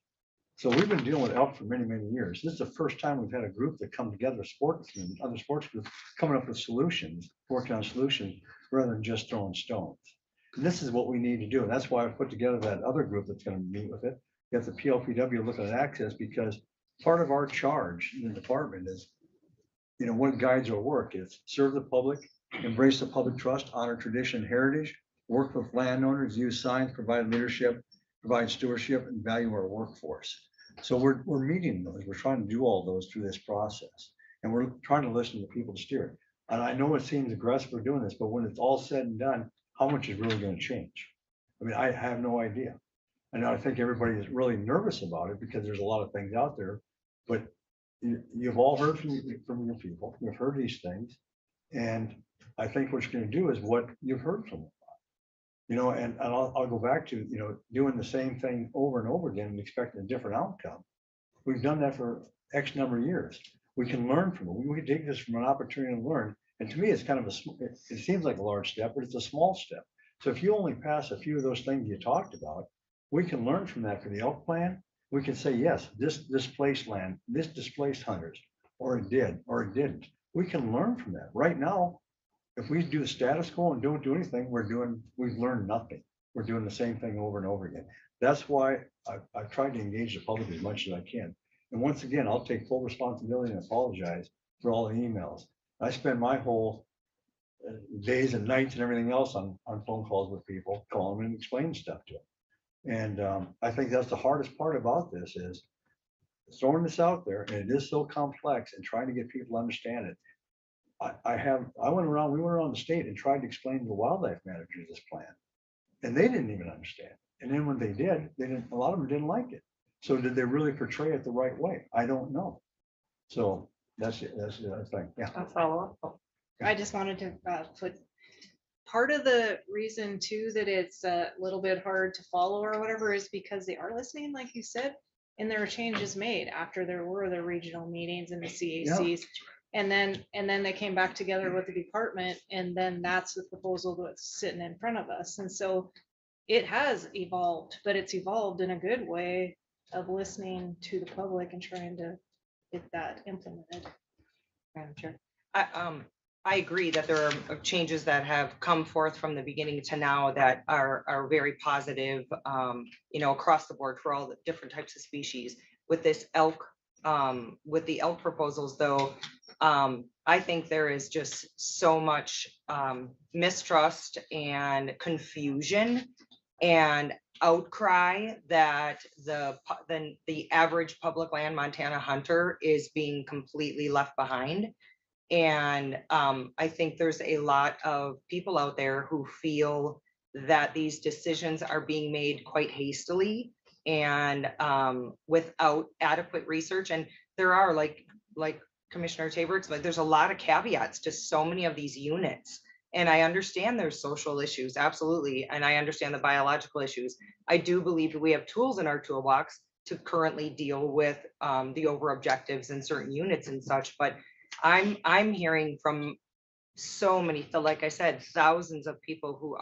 So we've been dealing with elk for many, many years. This is the first time we've had a group that come together, other sports groups, coming up with solutions, working on solutions rather than just throwing stones. And this is what we need to do. And that's why I put together that other group that's going to meet with it. You have the PLPW looking at access, because part of our charge in the department is, what guides our work is serve the public, embrace the public trust, honor tradition and heritage, work with landowners, use science, provide leadership, provide stewardship, and value our workforce. So we're meeting those. We're trying to do all those through this process. And we're trying to listen to people to steer it. And I know it seems aggressive for doing this, but when it's all said and done, how much is really going to change? I mean, I have no idea. And I think everybody is really nervous about it because there's a lot of things out there. But you've all heard from your people. You've heard these things. And I think what you're going to do is what you've heard from them. And I'll go back to, doing the same thing over and over again and expecting a different outcome. We've done that for X number of years. We can learn from it. We can take this from an opportunity to learn. And to me, it's kind of it seems like a large step, but it's a small step. So if you only pass a few of those things you talked about, we can learn from that for the elk plan. We can say, yes, this displaced land, this displaced hunters, or it did, or it didn't. We can learn from that. Right now, if we do the status quo and don't do anything, we've learned nothing. We're doing the same thing over and over again. That's why I've tried to engage the public as much as I can. And once again, I'll take full responsibility and apologize for all the emails. I spend my whole days and nights and everything else on phone calls with people, calling them and explaining stuff to them. And I think that's the hardest part about this is throwing this out there, and it is so complex, and trying to get people to understand it. We went around the state and tried to explain to the wildlife managers this plan, and they didn't even understand. And then when they did, a lot of them didn't like it. So did they really portray it the right way? I don't know. So that's it. That's the other thing. Yeah. I'll follow up. I just wanted to put part of the reason too that it's a little bit hard to follow or whatever is because they are listening, like you said, and there were changes made after there were the regional meetings and the CACs. Yeah. And then they came back together with the department, and then that's the proposal that's sitting in front of us. And so it has evolved, but it's evolved in a good way of listening to the public and trying to get that implemented. Madam Chair, I agree that there are changes that have come forth from the beginning to now that are very positive, across the board for all the different types of species. With this elk, with the elk proposals though, I think there is just so much mistrust and confusion and outcry that the average public land Montana hunter is being completely left behind. And I think there's a lot of people out there who feel that these decisions are being made quite hastily and without adequate research. And there are like Commissioner Taber's, like there's a lot of caveats to so many of these units. And I understand there's social issues, absolutely. And I understand the biological issues. I do believe that we have tools in our toolbox to currently deal with the over objectives in certain units and such, but I'm hearing from so many, so like I said, thousands of people who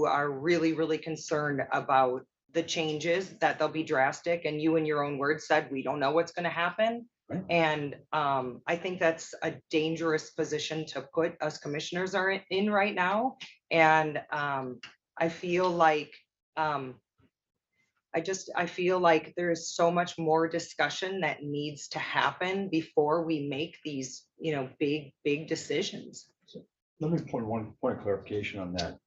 are really, really concerned about the changes, that they'll be drastic. And you in your own words said, we don't know what's going to happen. Right. And I think that's a dangerous position to put us commissioners are in right now. And I feel like I feel like there's so much more discussion that needs to happen before we make these, big decisions. Let me point one point of clarification on that.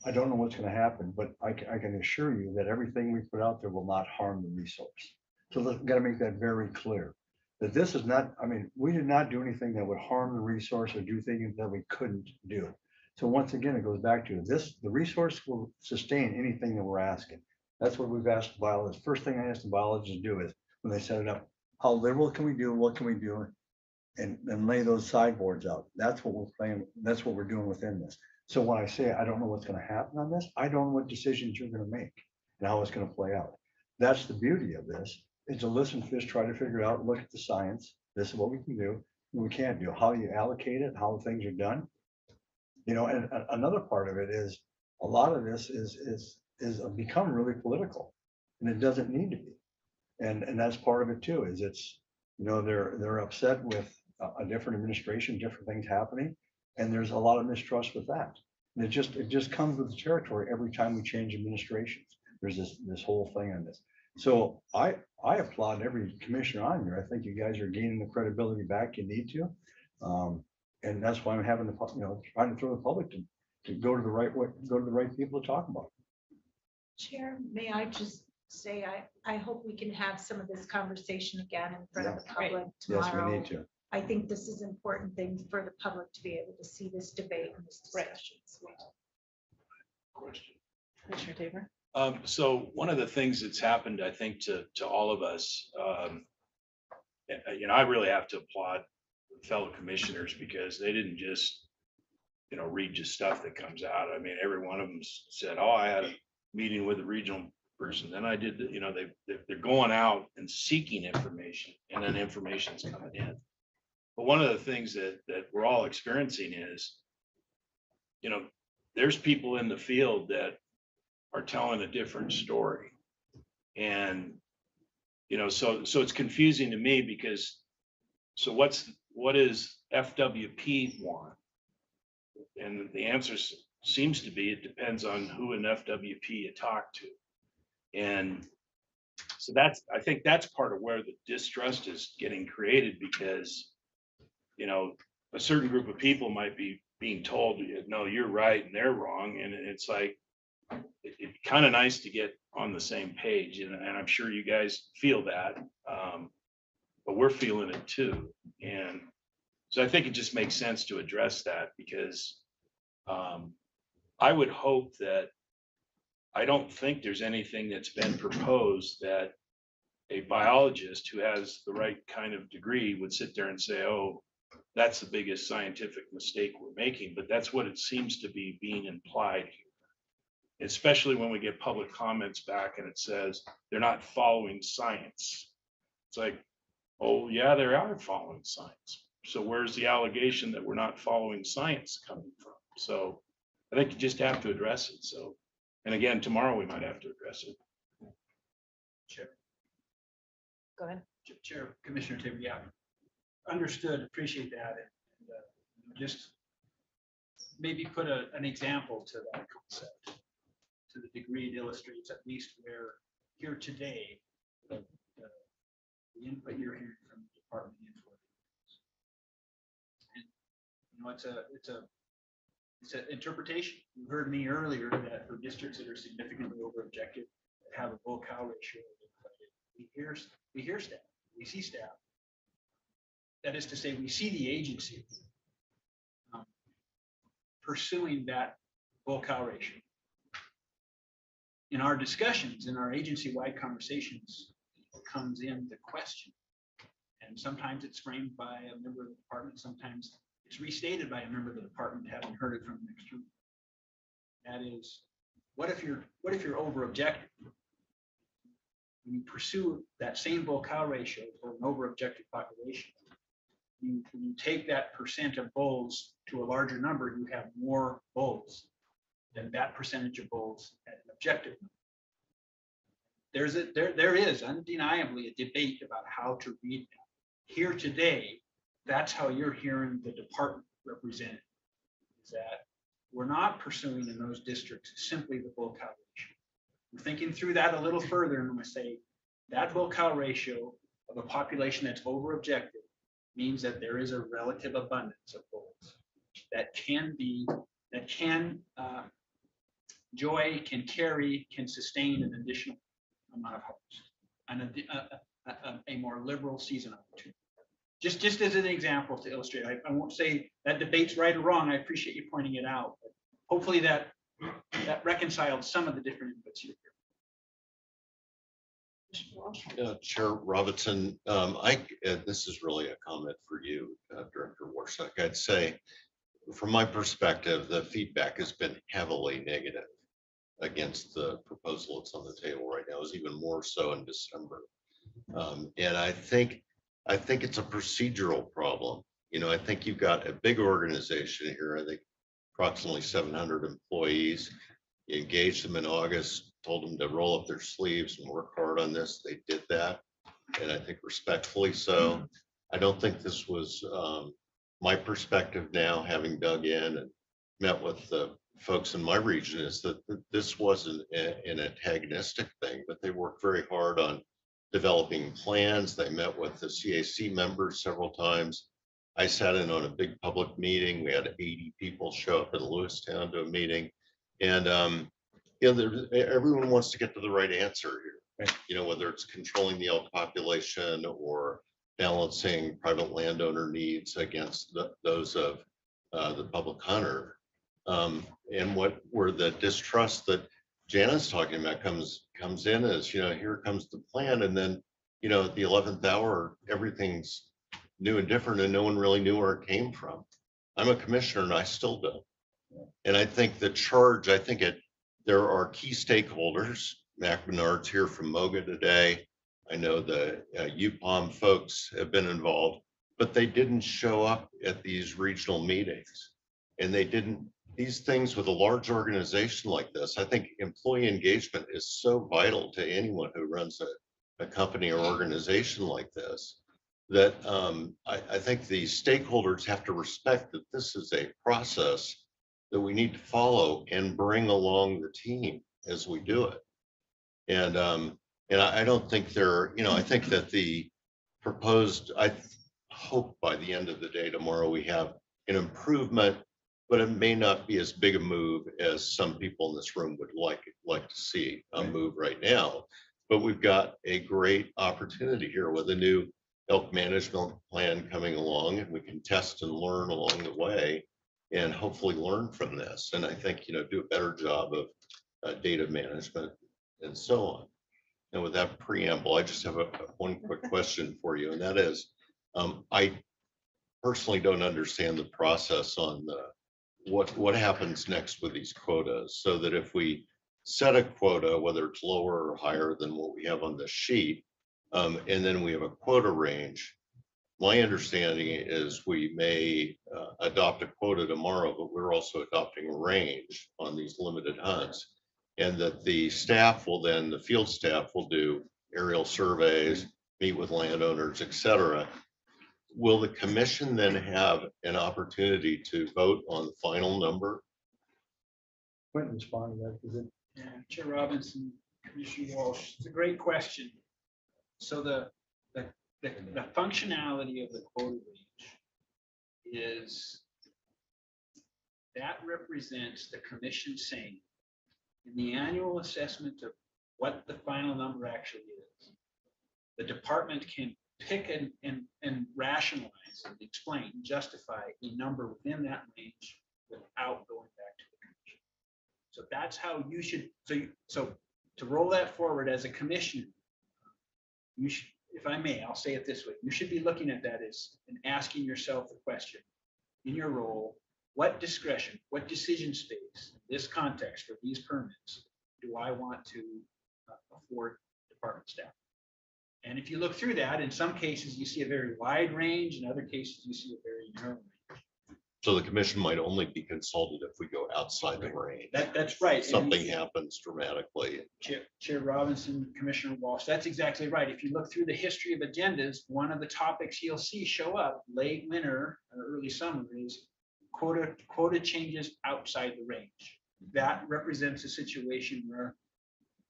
I don't know what's gonna happen, but I can assure you that everything we put out there will not harm the resource. So let's gotta make that very clear. That this is not, we did not do anything that would harm the resource or do things that we couldn't do. So once again, it goes back to this, the resource will sustain anything that we're asking. That's what we've asked the biologists. First thing I asked the biologists to do is when they set it up, how liberal can we do? What can we do? And lay those sideboards out. That's what we're playing. That's what we're doing within this. So when I say I don't know what's going to happen on this, I don't know what decisions you're going to make and how it's going to play out. That's the beauty of this, is to listen to this, try to figure it out, look at the science. This is what we can do, what we can't do, how you allocate it, how things are done. And another part of it is a lot of this is become really political, and it doesn't need to be. And that's part of it too, is they're upset with a different administration, different things happening, and there's a lot of mistrust with that. And it just comes with the territory every time we change administrations. There's this whole thing on this. So I applaud every commissioner on here. I think you guys are gaining the credibility back you need to. And that's why I'm having trying to throw the public to go to the right people to talk about. Chair, may I just say, I hope we can have some of this conversation again in front of the public Yes, tomorrow. we need to. I think this is important thing for the public to be able to see this debate and this discussion. Question. Commissioner Tabor? So one of the things that's happened, I think, to all of us, I really have to applaud fellow commissioners because they didn't just, read just stuff that comes out. I mean, every one of them said, oh, I had a meeting with the regional person. Then I did, they're going out and seeking information, and then information's coming in. But one of the things that we're all experiencing is, there's people in the field that are telling a different story. And, so it's confusing to me because, so what is FWP want? And the answer seems to be, it depends on who in FWP you talk to. And so I think that's part of where the distrust is getting created because, a certain group of people might be being told, no, you're right and they're wrong. And it's like, it's kind of nice to get on the same page. And I'm sure you guys feel that, but we're feeling it too. And so I think it just makes sense to address that because I would hope that, I don't think there's anything that's been proposed that a biologist who has the right kind of degree would sit there and say, oh, that's the biggest scientific mistake we're making. But that's what it seems to be being implied here, especially when we get public comments back and it says they're not following science. It's like, oh yeah, they are following science. So where's the allegation that we're not following science coming from? So I think you just have to address it. So, and again, tomorrow we might have to address it. Chair. Go ahead. Chair, Commissioner Tabor, yeah. Understood, appreciate that. Just maybe put an example to that concept, to the degree it illustrates at least where here today, the input you're hearing from the department is what it is. And, it's an interpretation. You heard me earlier that for districts that are significantly over objective, that have a bull cow ratio, we hear staff, we see staff. That is to say, we see the agency pursuing that bull cow ratio. In our discussions, in our agency-wide conversations, it comes into question. And sometimes it's framed by a member of the department, sometimes it's restated by a member of the department, having heard it from the next room. That is, what if you're over objective? When you pursue that same bull cow ratio for an over objective population, when you take that percent of bulls to a larger number, you have more bulls than that percentage of bulls at an objective number. There is undeniably a debate about how to read that. Here today, that's how you're hearing the department represented, is that we're not pursuing in those districts simply the bull cow ratio. We're thinking through that a little further, and we say that bull cow ratio of a population that's over objective means that there is a relative abundance of bulls that can sustain an additional amount of homes and a more liberal season opportunity. Just as an example to illustrate, I won't say that debate's right or wrong. I appreciate you pointing it out. But hopefully that reconciled some of the different inputs here. Chair Robinson, this is really a comment for you, Director Warsack. I'd say, from my perspective, the feedback has been heavily negative against the proposal that's on the table right now. It was even more so in December. And I think it's a procedural problem. I think you've got a big organization here. I think approximately 700 employees. You engaged them in August, told them to roll up their sleeves and work hard on this. They did that, and I think respectfully so. I don't think this was my perspective now, having dug in and met with the folks in my region, is that this wasn't an antagonistic thing, but they worked very hard on developing plans. They met with the CAC members several times. I sat in on a big public meeting. We had 80 people show up in Lewistown to a meeting. And everyone wants to get to the right answer here. Whether it's controlling the elk population or balancing private landowner needs against those of the public hunter. And where the distrust that Jana's talking about comes in is, here comes the plan, and then, at the 11th hour, everything's new and different, and no one really knew where it came from. I'm a commissioner, and I still don't. And I think the charge, there are key stakeholders. Mac Menard's here from MOGA today. I know the UPOM folks have been involved, but they didn't show up at these regional meetings. And these things with a large organization like this, I think employee engagement is so vital to anyone who runs a company or organization like this, that I think the stakeholders have to respect that this is a process that we need to follow and bring along the team as we do it. And I don't think I think that the proposed, I hope by the end of the day tomorrow, we have an improvement, but it may not be as big a move as some people in this room would like to see a move right now. But we've got a great opportunity here with a new elk management plan coming along, and we can test and learn along the way and hopefully learn from this. And I think, do a better job of data management and so on. And with that preamble, I just have one quick question for you. And that is, I personally don't understand the process on what happens next with these quotas, so that if we set a quota, whether it's lower or higher than what we have on the sheet, and then we have a quota range. My understanding is we may adopt a quota tomorrow, but we're also adopting a range on these limited hunts. And that the field staff will do aerial surveys, meet with landowners, et cetera. will the commission then have an opportunity to vote on the final number? Quentin responded to that, is it? Yeah, Chair Robinson, Commissioner Walsh, it's a great question. So the functionality of the quota range is that represents the commission saying in the annual assessment of what the final number actually is, the department can pick and rationalize and explain, justify a number within that range without going back to the commission. So that's how you should, so to roll that forward as a commissioner, you should, if I may, I'll say it this way, you should be looking at that as and asking yourself the question in your role, what discretion, what decision space, in this context for these permits, do I want to afford department staff? And if you look through that, in some cases, you see a very wide range, in other cases, you see a very narrow range. So the commission might only be consulted if we go outside the range. That's right. Something happens dramatically. Chair Robinson, Commissioner Walsh, that's exactly right. If you look through the history of agendas, one of the topics you'll see show up late winter or early summer is quota changes outside the range. That represents a situation where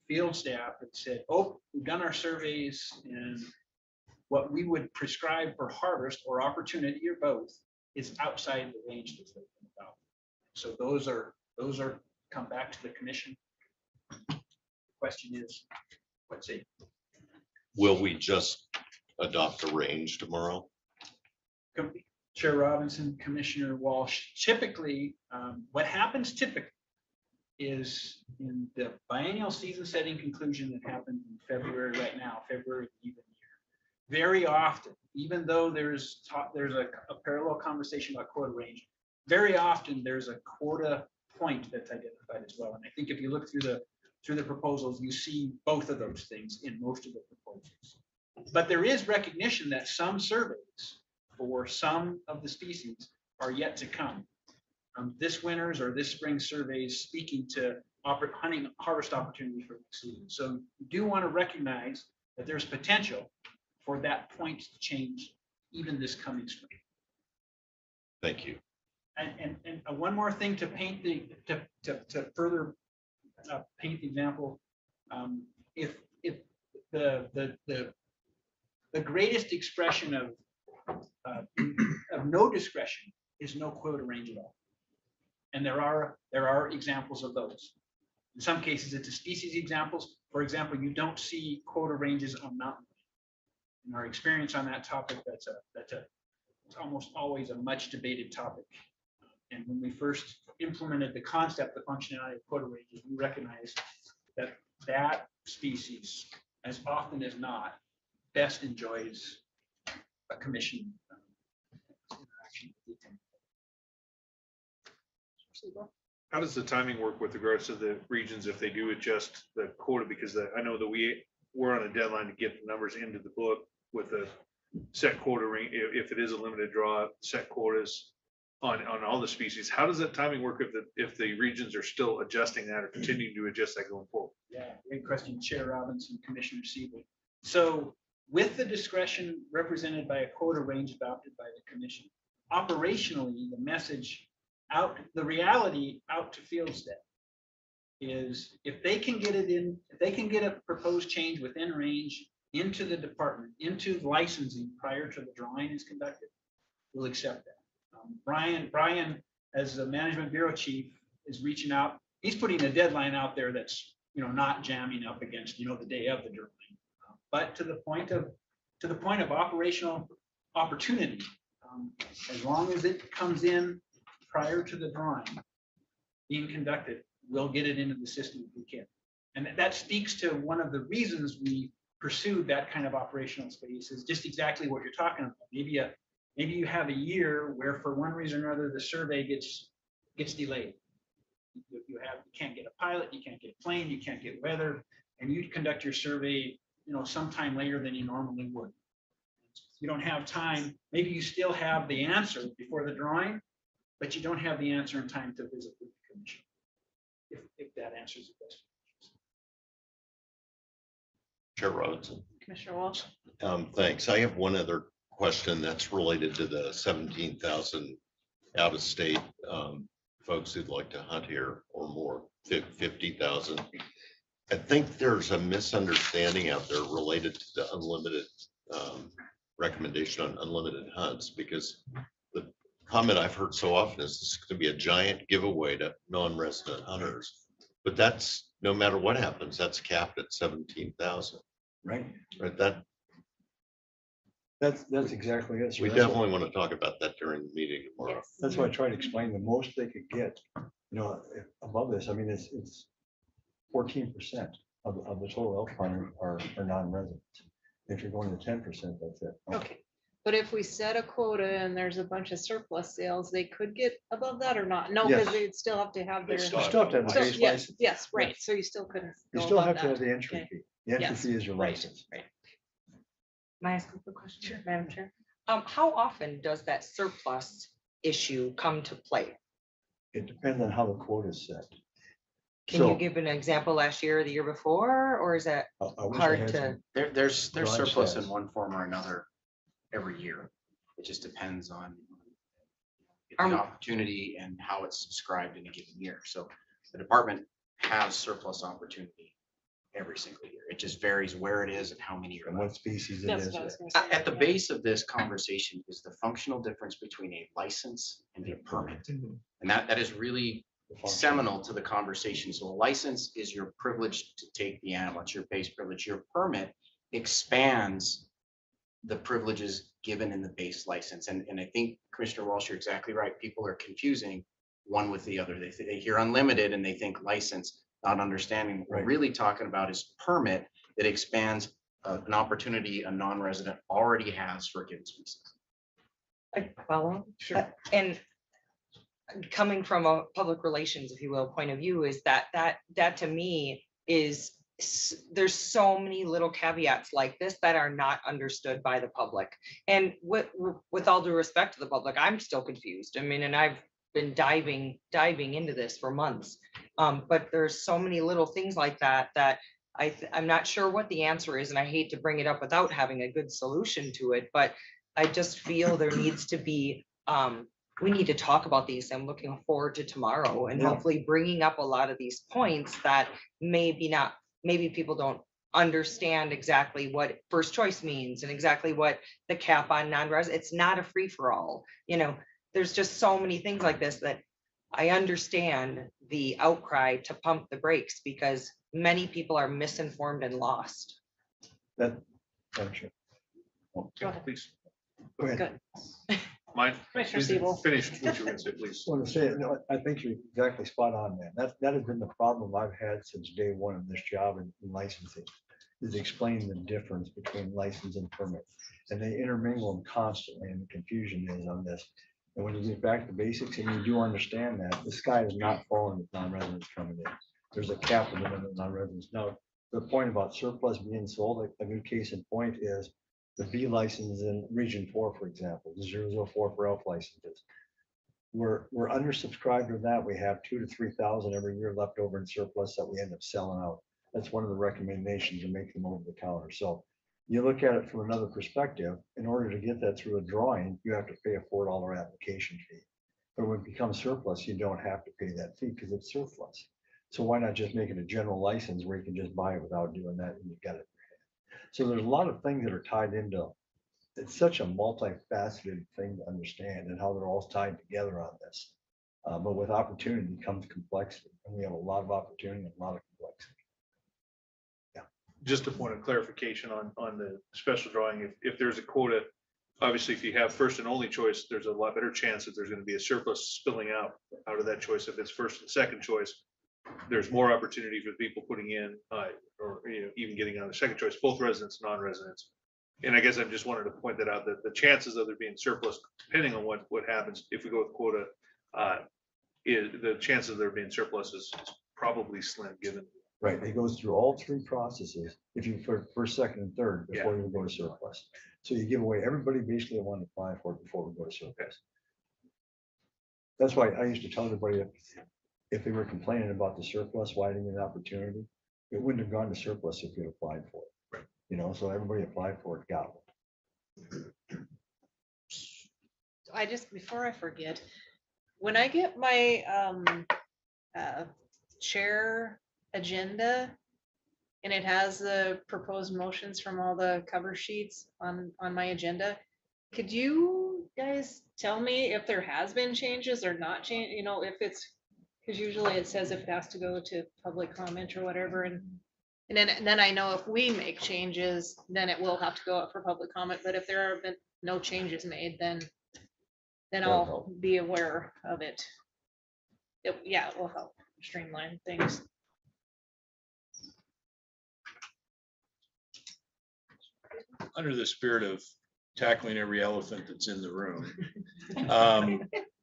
field staff had said, oh, we've done our surveys and what we would prescribe for harvest or opportunity or both is outside the range that's about. So those are come back to the commission. Question is, what's it? Will we just adopt a range tomorrow? Chair Robinson, Commissioner Walsh, typically, what happens typically is in the biennial season setting conclusion that happened in February right now, February even year. Very often, even though there's a parallel conversation about quota range, very often there's a quota point that's identified as well. And I think if you look through the proposals, you see both of those things in most of the proposals. But there is recognition that some surveys for some of the species are yet to come. This winter's or this spring surveys speaking to hunting harvest opportunity for next season. So you do want to recognize that there's potential for that point to change even this coming spring. Thank you. And one more thing to paint to further paint the example. If the greatest expression of no discretion is no quota range at all. And there are examples of those. In some cases, it's a species examples. For example, you don't see quota ranges on mountain. In our experience on that topic, it's almost always a much debated topic. And when we first implemented the concept, the functionality of quota ranges, we recognized that that species, as often as not, best enjoys a commission interaction. How does the timing work with regards to the regions if they do adjust the quota? Because I know that we're on a deadline to get the numbers into the book with a set quota ring. If it is a limited draw, set quotas on all the species. How does that timing work if the regions are still adjusting that or continuing to adjust that going forward? Yeah, great question, Chair Robinson, Commissioner Siebel. So with the discretion represented by a quota range adopted by the commission, operationally, the message out, the reality out to field staff is if they can get it in, if they can get a proposed change within range into the department, into licensing prior to the drawing is conducted, we'll accept that. Brian, as the management bureau chief, is reaching out. He's putting a deadline out there that's not jamming up against the day of the drawing, but to the point of operational opportunity. As long as it comes in prior to the drawing being conducted, we'll get it into the system if we can. And that speaks to one of the reasons we pursued that kind of operational space is just exactly what you're talking about. Maybe you have a year where for one reason or another, the survey gets delayed. You can't get a pilot, you can't get a plane, you can't get weather, and you conduct your survey, sometime later than you normally would. You don't have time. Maybe you still have the answer before the drawing, but you don't have the answer in time to visit with the commission. If that answers the question. Chair Robinson. Commissioner Walsh. Thanks. I have one other question that's related to the 17,000 out of state folks who'd like to hunt here or more, 50,000. I think there's a misunderstanding out there related to the unlimited recommendation on unlimited hunts, because the comment I've heard so often is this is going to be a giant giveaway to non-resident hunters. But that's, no matter what happens, that's capped at 17,000. Right. Right, That's exactly it. sir. we That's what- definitely want to talk about that during the meeting tomorrow. Yes. That's why I try to explain the most they could get, above this, I mean, it's 14% of the total elk farm are non-residents. If you're going to 10%, that's it. Okay, but if we set a quota and there's a bunch of surplus sales, they could get above that or not? No, because Yes. they'd still have to have They their. You still have to have the So, base yes, license. yes, right, so you still couldn't. You go still above have to that. have the entry Okay. fee. The entry Yes, fee is your right, license. Right. May I ask a quick question? Sure, Madam Chair. How often does that surplus issue come to play? It depends on how the quota is set. Can you So, give an example last year or the year before, or is that I wish I hard had to? some- There's Garage surplus in sales. one form or another every year. It just depends on Um, the opportunity and how it's subscribed in a given year. So the department has surplus opportunity every single year. It just varies where it is and how many are and left. what species it That's is. what I was gonna say. At the base of this conversation is the functional difference between a license and a permit. And that is really the function. seminal to the conversation. So a license is your privilege to take the animal, it's your base privilege. Your permit expands the privileges given in the base license. And I think Commissioner Walsh, you're exactly right. People are confusing one with the other. They hear unlimited and they think license, not understanding. What we're Right. really talking about is permit that expands an opportunity a non-resident already has for a given species. I follow. And coming from a public relations, if you will, point of view, is that to me is, there's so many little caveats like this that are not understood by the public. And with all due respect to the public, I'm still confused. I mean, and I've been diving into this for months. But there's so many little things like that I'm not sure what the answer is, and I hate to bring it up without having a good solution to it, but I just feel there needs to be, we need to talk about these. I'm looking forward to tomorrow and Yeah. hopefully bringing up a lot of these points that maybe people don't understand exactly what first choice means and exactly what the cap on non-res, it's not a free for all. There's just so many things like this that I understand the outcry to pump the brakes because many people are misinformed and lost. That, I'm sure. Okay, Go ahead. please. Go ahead. Mine. Commissioner Siebel. Finish what you were gonna say, please. Want to say, no, I think you're exactly spot on, man. That has been the problem I've had since day one of this job in licensing, is explaining the difference between license and permit. And they intermingle them constantly, and the confusion is on this. And when you get back to basics and you do understand that, the sky is not falling with non-residents coming in. There's a cap on the number of non-residents. Now, the point about surplus being sold, like a good case in point is the B license in Region 4, for example, the 004 for elk licenses. We're undersubscribed to that. We have 2,000 to 3,000 every year left over in surplus that we end up selling out. That's one of the recommendations to make them over the counter. So you look at it from another perspective, in order to get that through a drawing, you have to pay a $4 application fee. But when it becomes surplus, you don't have to pay that fee because it's surplus. So why not just make it a general license where you can just buy it without doing that and you got it. So there's a lot of things that are tied into, it's such a multifaceted thing to understand and how they're all tied together on this. But with opportunity comes complexity, and we have a lot of opportunity and a lot of complexity. Just a point of clarification on the special drawing, if there's a quota, obviously, if you have first and only choice, there's a lot better chance that there's gonna be a surplus spilling out of that choice. If it's first and second choice, there's more opportunity for people putting in, or even getting on the second choice, both residents, non-residents. And I guess I just wanted to point that out, that the chances of there being surplus, depending on what happens, if we go with quota, the chances of there being surplus is probably slim, given. Right, it goes through all three processes, if you for first, second, and third, before you go to surplus. So you give away everybody basically that wanted to apply for it before we go to surplus. That's why I used to tell everybody that if they were complaining about the surplus, why didn't get an opportunity, it wouldn't have gone to surplus if you applied for it. Right. So everybody applied for it, got it. I just, before I forget, when I get my chair agenda and it has the proposed motions from all the cover sheets on my agenda, could you guys tell me if there has been changes or not change, if it's, because usually it says if it has to go to public comment or whatever, and then I know if we make changes, then it will have to go up for public comment, but if there have been no changes made, then I'll be aware of it. Yeah, it will help streamline things. Under the spirit of tackling every elephant that's in the room.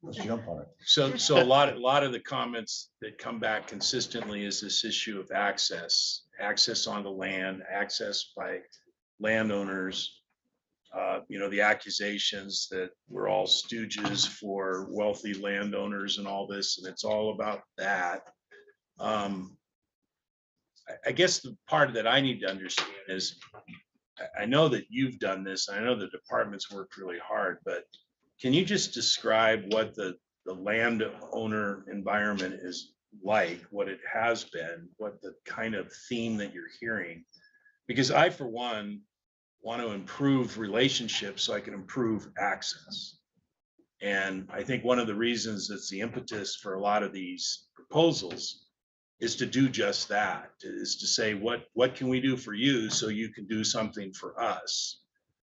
Let's jump on it. So a lot of the comments that come back consistently is this issue of access on the land, access by landowners. The accusations that we're all stooges for wealthy landowners and all this, and it's all about that. I guess the part that I need to understand is, I know that you've done this, and I know the department's worked really hard, but can you just describe what the landowner environment is like, what it has been, what the kind of theme that you're hearing? Because I, for one, want to improve relationships so I can improve access. And I think one of the reasons that's the impetus for a lot of these proposals is to do just that, is to say, what can we do for you so you can do something for us?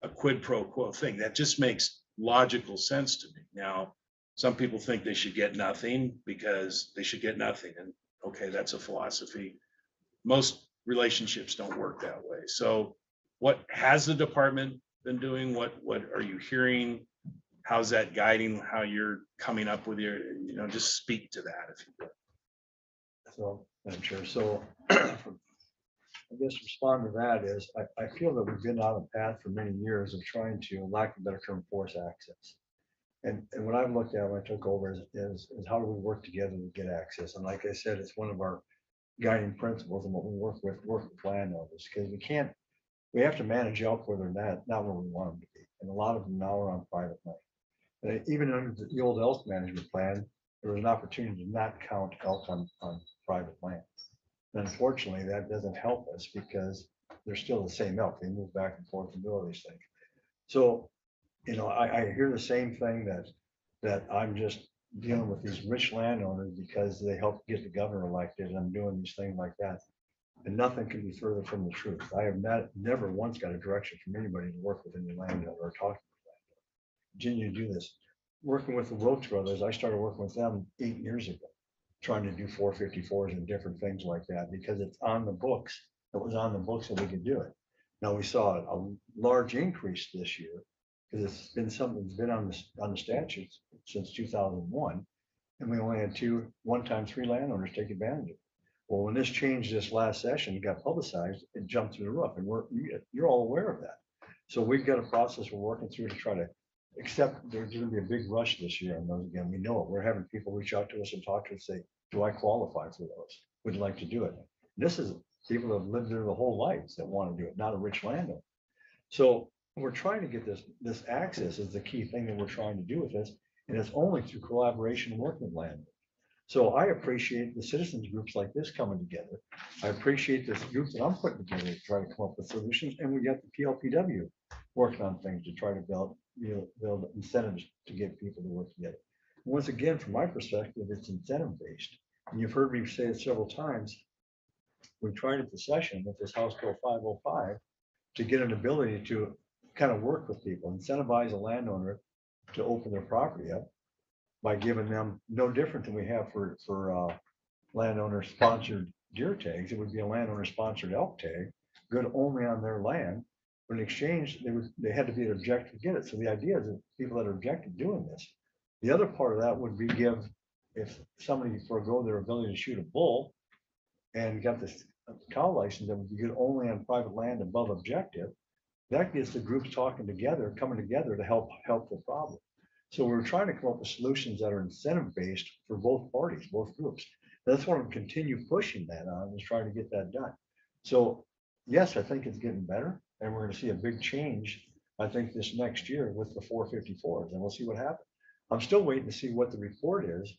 A quid pro quo thing that just makes logical sense to me. Now, some people think they should get nothing because they should get nothing. And okay, that's a philosophy. Most relationships don't work that way. So what has the department been doing? What are you hearing? How's that guiding how you're coming up with your, just speak to that if you will. So, Madam Chair, so I guess respond to that is, I feel that we've been on a path for many years of trying to, lack of a better term, force access. And what I've looked at when I took over is how do we work together to get access? And like I said, it's one of our guiding principles and what we work with landowners, because we have to manage elk where they're not where we want them to be. And a lot of them now are on private land. And even under the old elk management plan, there was an opportunity to not count elk on private land. And unfortunately, that doesn't help us because they're still the same elk. They move back and forth and do all these things. So, I hear the same thing that I'm just dealing with these rich landowners because they helped get the governor elected and I'm doing these things like that. And nothing can be further from the truth. I have never once got a direction from anybody to work with any landowner or talk to the landowner. Continue to do this. Working with the Wilkes brothers, I started working with them 8 years ago, trying to do 454s and different things like that because it's on the books. It was on the books that we could do it. Now we saw a large increase this year because it's been something that's been on the statutes since 2001, and we only had 3 landowners take advantage of it. Well, when this changed this last session, it got publicized, it jumped through the roof, and you're all aware of that. So we've got a process we're working through to try to accept. There's going to be a big rush this year on those again. We know it. We're having people reach out to us and talk to us, say, do I qualify for those? Would like to do it. This is people that have lived there the whole lives that want to do it, not a rich landowner. So we're trying to get this access is the key thing that we're trying to do with this. And it's only through collaboration and working with landowners. So I appreciate the citizens groups like this coming together. I appreciate this group that I'm putting together to try to come up with solutions. And we got the PLPW working on things to try to build incentives to get people to work together. And once again, from my perspective, it's incentive based. And you've heard me say it several times. We tried at the session with this House Bill 505 to get an ability to kind of work with people, incentivize a landowner to open their property up by giving them no different than we have for landowner sponsored deer tags. It would be a landowner sponsored elk tag, good only on their land. But in exchange, they had to be an objector to get it. So the idea is that people that are objective doing this. The other part of that would be if somebody forego their ability to shoot a bull and got this cow license that would be good only on private land above objective, that gets the groups coming together to help the problem. So we're trying to come up with solutions that are incentive based for both parties, both groups. That's what I'm continue pushing that on, is trying to get that done. So yes, I think it's getting better, and we're going to see a big change I think this next year with the 454s, and we'll see what happens. I'm still waiting to see what the report is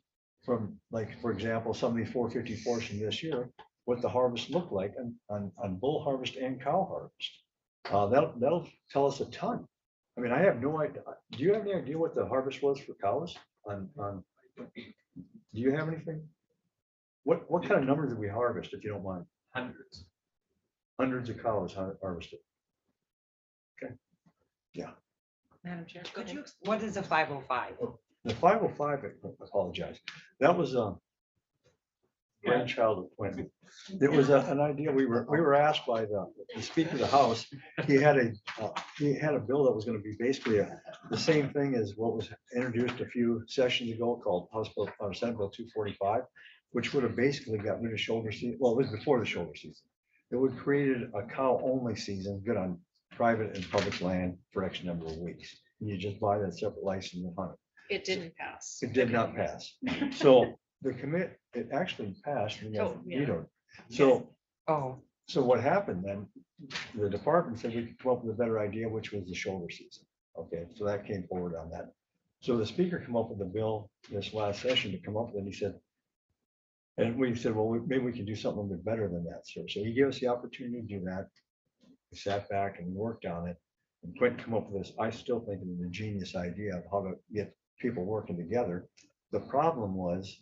from, like, for example, some of these 454s from this year, what the harvest looked like on bull harvest and cow harvest. That'll tell us a ton. I mean, I have no idea. Do you have any idea what the harvest was for cows do you have anything? What kind of numbers did we harvest, if you don't mind? Hundreds. Hundreds of cows harvested. Madam Chair. go Could ahead. you, what is a 505? The 505, I apologize, that was grandchild of Quinn. It was an idea, we were asked by the Speaker of the House, he had a bill that was gonna be basically the same thing as what was introduced a few sessions ago called House Bill, or Senate Bill 245, which would have basically got rid of shoulder season, well, it was before the shoulder season. It would created a cow-only season, good on private and public land for X number of weeks. You just buy that separate license and hunt it. It didn't pass. It did not pass. So it actually passed. And Oh, yeah. vetoed. So, Oh, so what happened then? The department said we could come up with a better idea, which was the shoulder season. Okay, so that came forward on that. So the speaker came up with a bill this last session to come up with, and he said, and we said, well, maybe we can do something a bit better than that, sir. So he gave us the opportunity to do that. We sat back and worked on it and Quentin come up with this, I still think it is a genius idea of how to get people working together. The problem was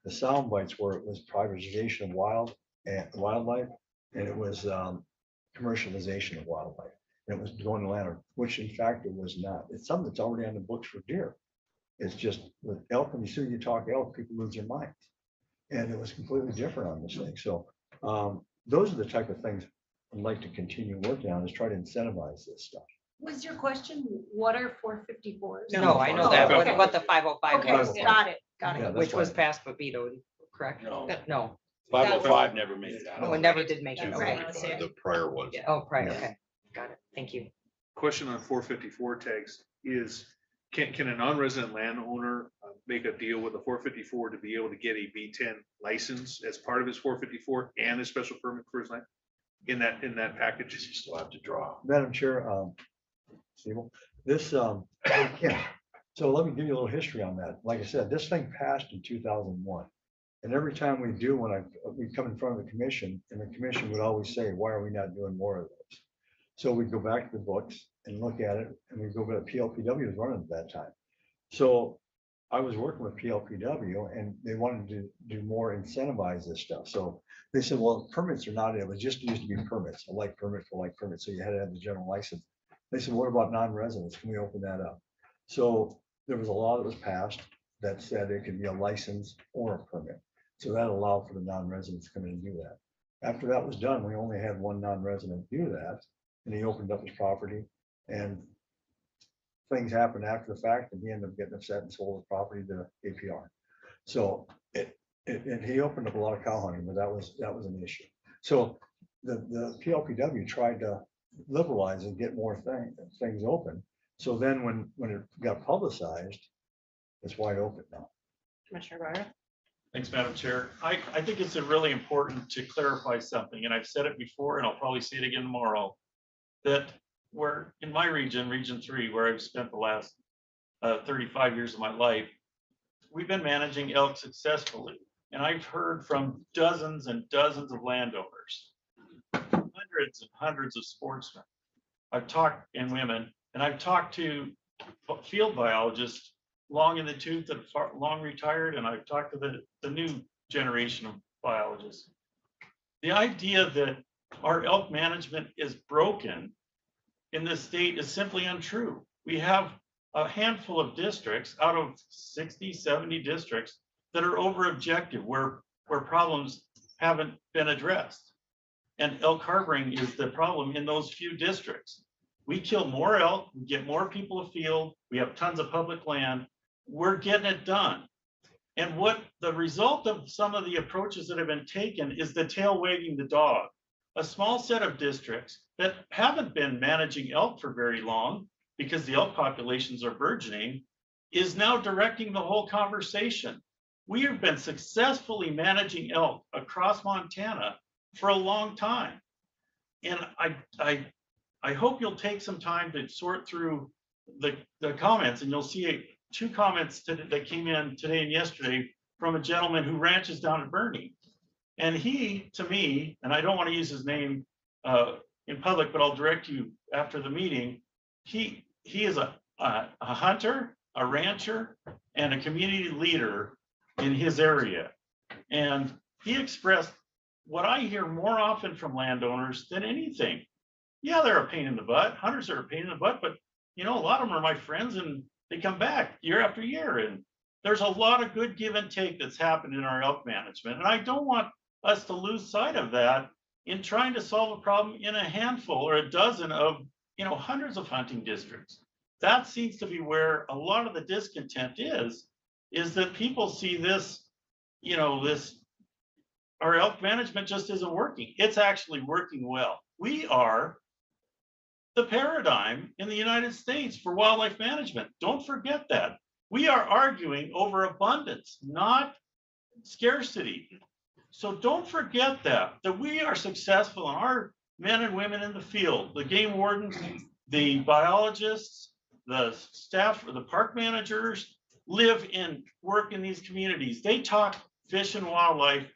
the sound bites where it was privatization of wildlife, and it was commercialization of wildlife. And it was going to land, which in fact it was not. It's something that's already on the books for deer. It's just with elk, and as soon as you talk elk, people lose their minds. And it was completely different on this thing. So those are the type of things I'd like to continue working on, is try to incentivize this stuff. Was your question, what are 454s? no, I know Oh, that, okay. what the 505 Okay, was, got it, got Yeah, it. that's which was why. passed but vetoed, correct? No, No, 505 never made it out. no, it never did make it. That's Okay. what I was saying. The prior ones. Oh, right, Yeah. okay, got it, thank you. Question on 454 tags is, can a non-resident landowner make a deal with a 454 to be able to get a B10 license as part of his 454 and a special permit for his land? In that package? You still have to draw. Madam Chair, Steve, this, yeah. So let me give you a little history on that. Like I said, this thing passed in 2001. And every time we do, we come in front of the commission, and the commission would always say, why are we not doing more of those? So we go back to the books and look at it, and we go back, PLPW was running at that time. So I was working with PLPW, and they wanted to do more, incentivize this stuff. So they said, well, permits are not, it was just used to be permits, a like permit for like permit. So you had to have the general license. They said, what about non-residents? Can we open that up? So there was a law that was passed that said it could be a license or a permit. So that allowed for the non-residents to come in and do that. After that was done, we only had one non-resident do that, and he opened up his property, and things happened after the fact, and he ended up getting upset and sold his property to APR. So and he opened up a lot of cow hunting, but that was an issue. So the PLPW tried to liberalize and get more things open. So then when it got publicized, it's wide open now. Commissioner Breyer. Thanks, Madam Chair. I think it's really important to clarify something, and I've said it before, and I'll probably say it again tomorrow, that we're in my region, Region 3, where I've spent the last 35 years of my life, we've been managing elk successfully. And I've heard from dozens and dozens of landowners, hundreds and hundreds of sportsmen. I've talked, and women, and I've talked to field biologists long in the tooth that are long retired, and I've talked to the new generation of biologists. The idea that our elk management is broken in this state is simply untrue. We have a handful of districts out of 60, 70 districts that are over objective, where problems haven't been addressed. And elk harboring is the problem in those few districts. We kill more elk, we get more people afield, we have tons of public land, we're getting it done. And what the result of some of the approaches that have been taken is the tail wagging the dog. A small set of districts that haven't been managing elk for very long, because the elk populations are burgeoning, is now directing the whole conversation. We have been successfully managing elk across Montana for a long time. And I hope you'll take some time to sort through the comments, and you'll see two comments that came in today and yesterday from a gentleman who ranches down at Bernie. And he, to me, and I don't want to use his name in public, but I'll direct you after the meeting. He is a hunter, a rancher, and a community leader in his area. And he expressed what I hear more often from landowners than anything. Yeah, they're a pain in the butt. Hunters are a pain in the butt, but you know, a lot of them are my friends and they come back year after year. And there's a lot of good give and take that's happened in our elk management. And I don't want us to lose sight of that in trying to solve a problem in a handful or a dozen of, you know, hundreds of hunting districts. That seems to be where a lot of the discontent is that people see this, you know, our elk management just isn't working. It's actually working well. We are the paradigm in the United States for wildlife management. Don't forget that. We are arguing over abundance, not scarcity. So don't forget that we are successful, and our men and women in the field, the game wardens, the biologists, the staff, the park managers, work in these communities. They talk fish and wildlife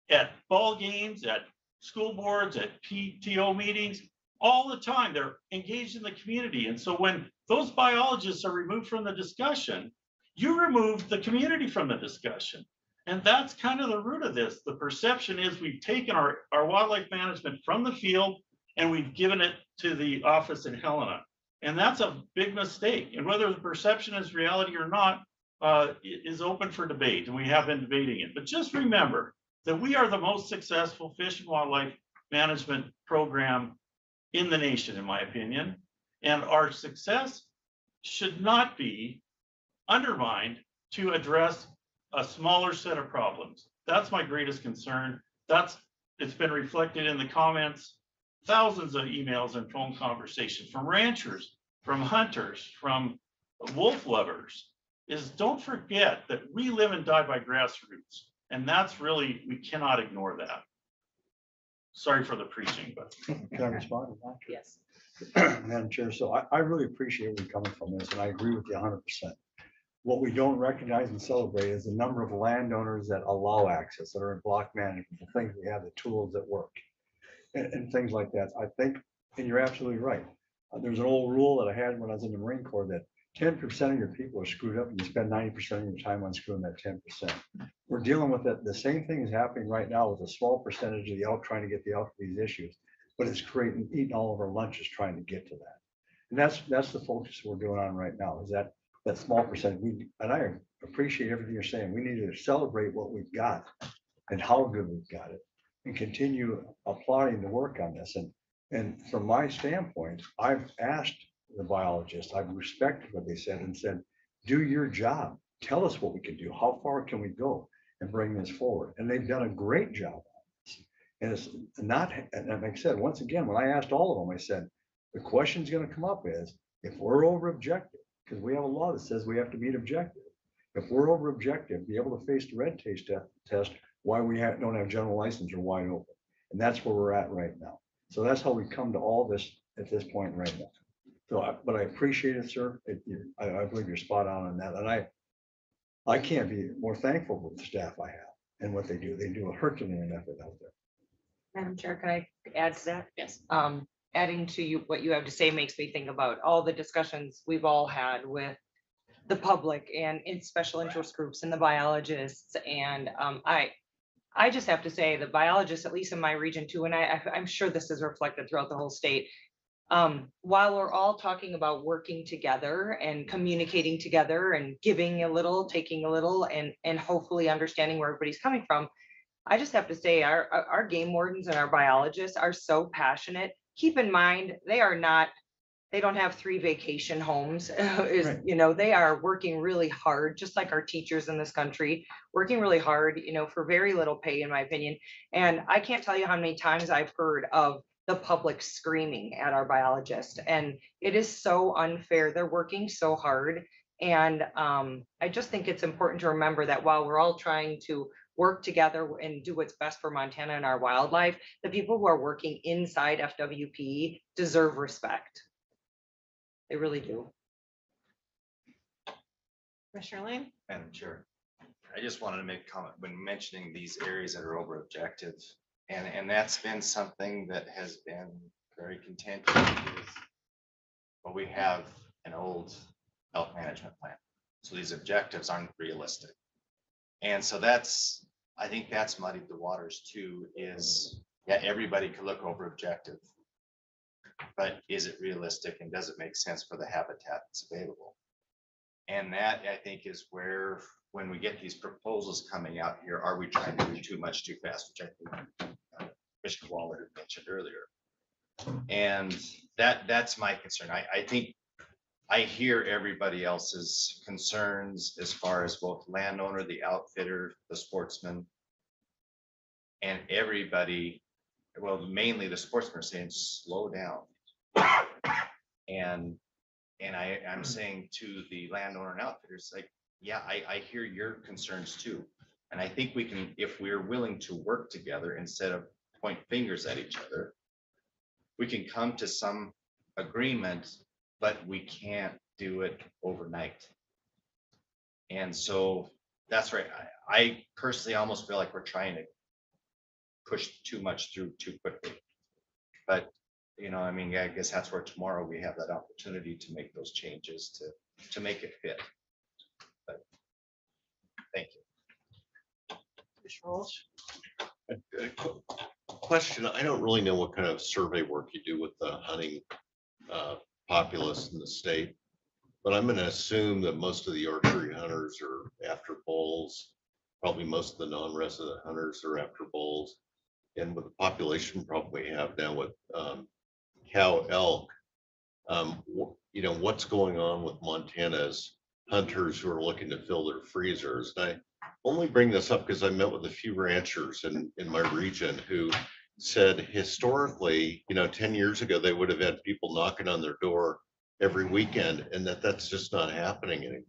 at ball games, at school boards, at PTO meetings, all the time. They're engaged in the community. And so when those biologists are removed from the discussion, you remove the community from the discussion. And that's kind of the root of this. The perception is we've taken our wildlife management from the field and we've given it to the office in Helena. And that's a big mistake. And whether the perception is reality or not is open for debate. And we have been debating it. But just remember that we are the most successful fish and wildlife management program in the nation, in my opinion. And our success should not be undermined to address a smaller set of problems. That's my greatest concern. It's been reflected in the comments, thousands of emails and phone conversations from ranchers, from hunters, from wolf lovers, is don't forget that we live and die by grassroots. And that's really, we cannot ignore that. Sorry for the preaching, but. Can I respond to that? Yes. Madam Chair, so I really appreciate where you're coming from this, and I agree with you 100%. What we don't recognize and celebrate is the number of landowners that allow access, that are in block management, the things we have, the tools that work, and things like that. I think, and you're absolutely right. There's an old rule that I had when I was in the Marine Corps that 10% of your people are screwed up and you spend 90% of your time on screwing that 10%. We're dealing with it. The same thing is happening right now with a small percentage of the elk trying to get the elk to these issues, but it's eating all of our lunches trying to get to that. And that's the focus we're doing on right now, is that small percentage. And I appreciate everything you're saying. We need to celebrate what we've got and how good we've got it and continue applauding the work on this. And from my standpoint, I've asked the biologists, I've respected what they said and said, do your job. Tell us what we can do. How far can we go and bring this forward? And they've done a great job on this. And it's not, and like I said, once again, when I asked all of them, I said, the question's going to come up is, if we're over objective, because we have a law that says we have to meet objective. If we're over objective, be able to face the red taste test, why we don't have general license or wide open. And that's where we're at right now. So that's how we come to all this at this point right now. So, but I appreciate it, sir. I believe you're spot on that. And I can't be more thankful for the staff I have and what they do. They do a Herculean effort out there. Madam Chair, can I add to that? Yes. Adding to what you have to say makes me think about all the discussions we've all had with the public and in special interest groups and the biologists. And I just have to say the biologists, at least in my region too, and I'm sure this is reflected throughout the whole state. While we're all talking about working together and communicating together and giving a little, taking a little, and hopefully understanding where everybody's coming from, I just have to say our game wardens and our biologists are so passionate. Keep in mind, they don't have 3 vacation homes. Right. You know, they are working really hard, just like our teachers in this country, working really hard, you know, for very little pay, in my opinion. And I can't tell you how many times I've heard of the public screaming at our biologists, and it is so unfair. They're working so hard. And I just think it's important to remember that while we're all trying to work together and do what's best for Montana and our wildlife, the people who are working inside FWP deserve respect. They really do. Commissioner Lane? Madam Chair, I just wanted to make a comment when mentioning these areas that are over objective. And that's been something that has been very contentious. But we have an old health management plan. So these objectives aren't realistic. And so I think that's muddied the waters too, is, yeah, everybody could look over objective. But is it realistic and does it make sense for the habitat that's available? And that, I think, is where, when we get these proposals coming out here, are we trying to do too much too fast, which I think Commissioner Waller had mentioned earlier. And that's my concern. I think I hear everybody else's concerns as far as both landowner, the outfitter, the sportsman. And everybody, well, mainly the sportsmen are saying, slow down. And I'm saying to the landowner and outfitters, like, yeah, I hear your concerns too. And I think we can, if we're willing to work together instead of point fingers at each other, we can come to some agreement, but we can't do it overnight. And so that's right. I personally almost feel like we're trying to push too much through too quickly. But you know, I mean, I guess that's where tomorrow we have that opportunity to make those changes to make it fit. But thank you. Commissioner Walsh? Question, I don't really know what kind of survey work you do with the hunting populace in the state, but I'm gonna assume that most of the archery hunters are after bulls. Probably most of the non-resident hunters are after bulls. And with the population problem we have now with cow elk, you know, what's going on with Montana's hunters who are looking to fill their freezers? And I only bring this up because I met with a few ranchers in my region who said historically, you know, 10 years ago, they would have had people knocking on their door every weekend, and that's just not happening anymore.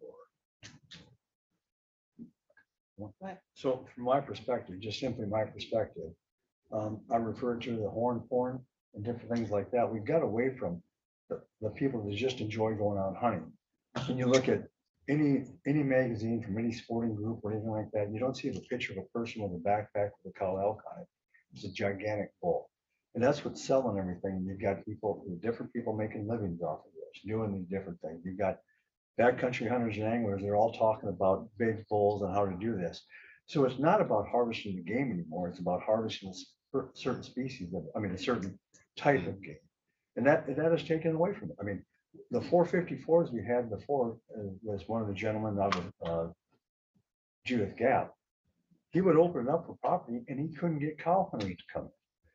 So from my perspective, just simply my perspective, I refer to the horn porn and different things like that. We've got away from the people that just enjoy going out hunting. When you look at any magazine from any sporting group or anything like that, you don't see the picture of a person with a backpack with a cow elk on it. It's a gigantic bull. And that's what's selling everything. You've got people, different people making livings off of this, doing these different things. You've got backcountry hunters and anglers, they're all talking about big bulls and how to do this. So it's not about harvesting the game anymore. It's about harvesting certain species of, a certain type of game. And that is taken away from it. I mean, the 454s we had before was one of the gentlemen out of Judith Gap. He would open it up for property and he couldn't get cow hunters to come in.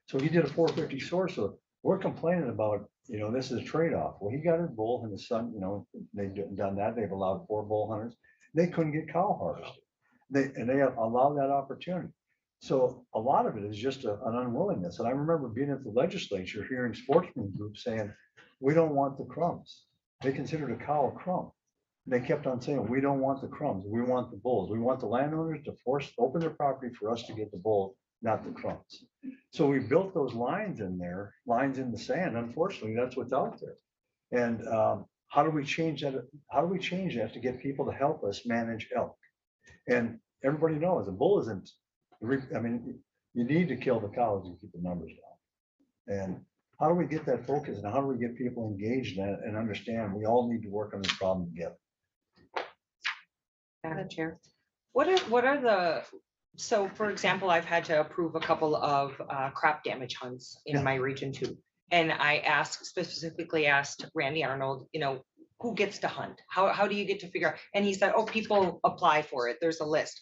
So he did a 450 source. So we're complaining about, you know, this is a trade-off. Well, he got his bull and his son, you know, they've done that. They've allowed 4 bull hunters. They couldn't get cow harvested. They allowed that opportunity. So a lot of it is just an unwillingness. And I remember being at the legislature, hearing sportsmen groups saying, we don't want the crumbs. They considered a cow a crumb. They kept on saying, we don't want the crumbs. We want the bulls. We want the landowners to open their property for us to get the bulls, not the crumbs. So we built those lines in there, lines in the sand. Unfortunately, that's what's out there. And how do we change that? How do we change that to get people to help us manage elk? And everybody knows a bull isn't, you need to kill the cows and keep the numbers down. And how do we get that focus and how do we get people engaged in it and understand we all need to work on this problem together? Madam Chair, what are the, so for example, I've had to approve a couple of crop damage hunts in my region too. And I specifically asked Randy Arnold, you know, who gets to hunt? How do you get to figure out? And he said, oh, people apply for it. There's a list.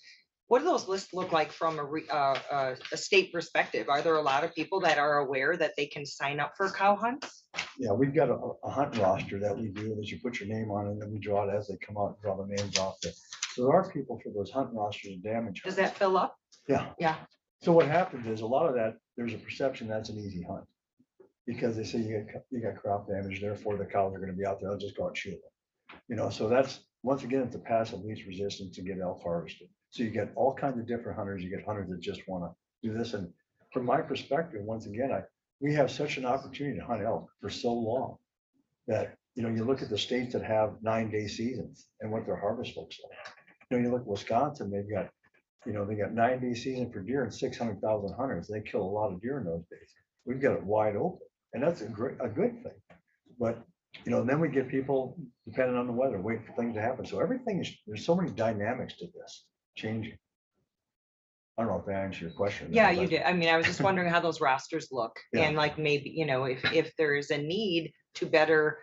What do those lists look like from a state perspective? Are there a lot of people that are aware that they can sign up for cow hunts? Yeah, we've got a hunt roster that we do that you put your name on and then we draw it as they come out and draw the names off there. So there are people for those hunt rosters and damage. Does that fill up? Yeah. Yeah. So what happens is a lot of that, there's a perception that's an easy hunt because they say you got crop damage, therefore the cows are going to be out there. I'll just go out and shoot them. You know, so that's, once again, it's a passive least resistance to get elk harvested. So you get all kinds of different hunters. You get hunters that just want to do this. And from my perspective, once again, we have such an opportunity to hunt elk for so long that, you look at the states that have 9-day seasons and what their harvest looks like. You look at Wisconsin, they've got, they got 9-day season for deer and 600,000 hunters. They kill a lot of deer in those days. We've got it wide open, and that's a good thing. But, then we get people, depending on the weather, wait for things to happen. So there's so many dynamics to this changing. I don't know if that answers your question. Yeah, you did. I mean, I was just wondering how those rosters look Yeah. and like maybe, if there's a need to better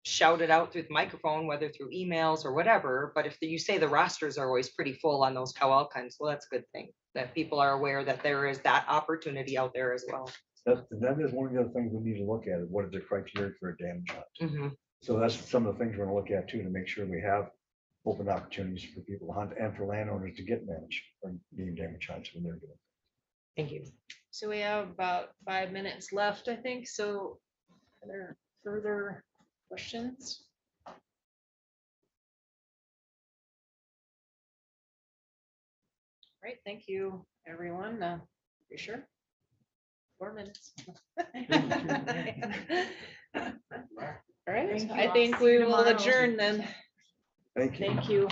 shout it out through the microphone, whether through emails or whatever. But if you say the rosters are always pretty full on those cow elk hunts, well, that's a good thing that people are aware that there is that opportunity out there as well. That is one of the other things we need to look at, is what is the criteria for a damage hunt? Mhm. So that's some of the things we're gonna look at too, to make sure we have open opportunities for people to hunt and for landowners to get managed or being damage hunts when they're doing. Thank you. So we have about 5 minutes left, I think. So are there further questions? All right, thank you, everyone. You sure? 4 minutes. All right, Thank you. I I'll think see we you will tomorrow. adjourn then. Thank you. Thank you.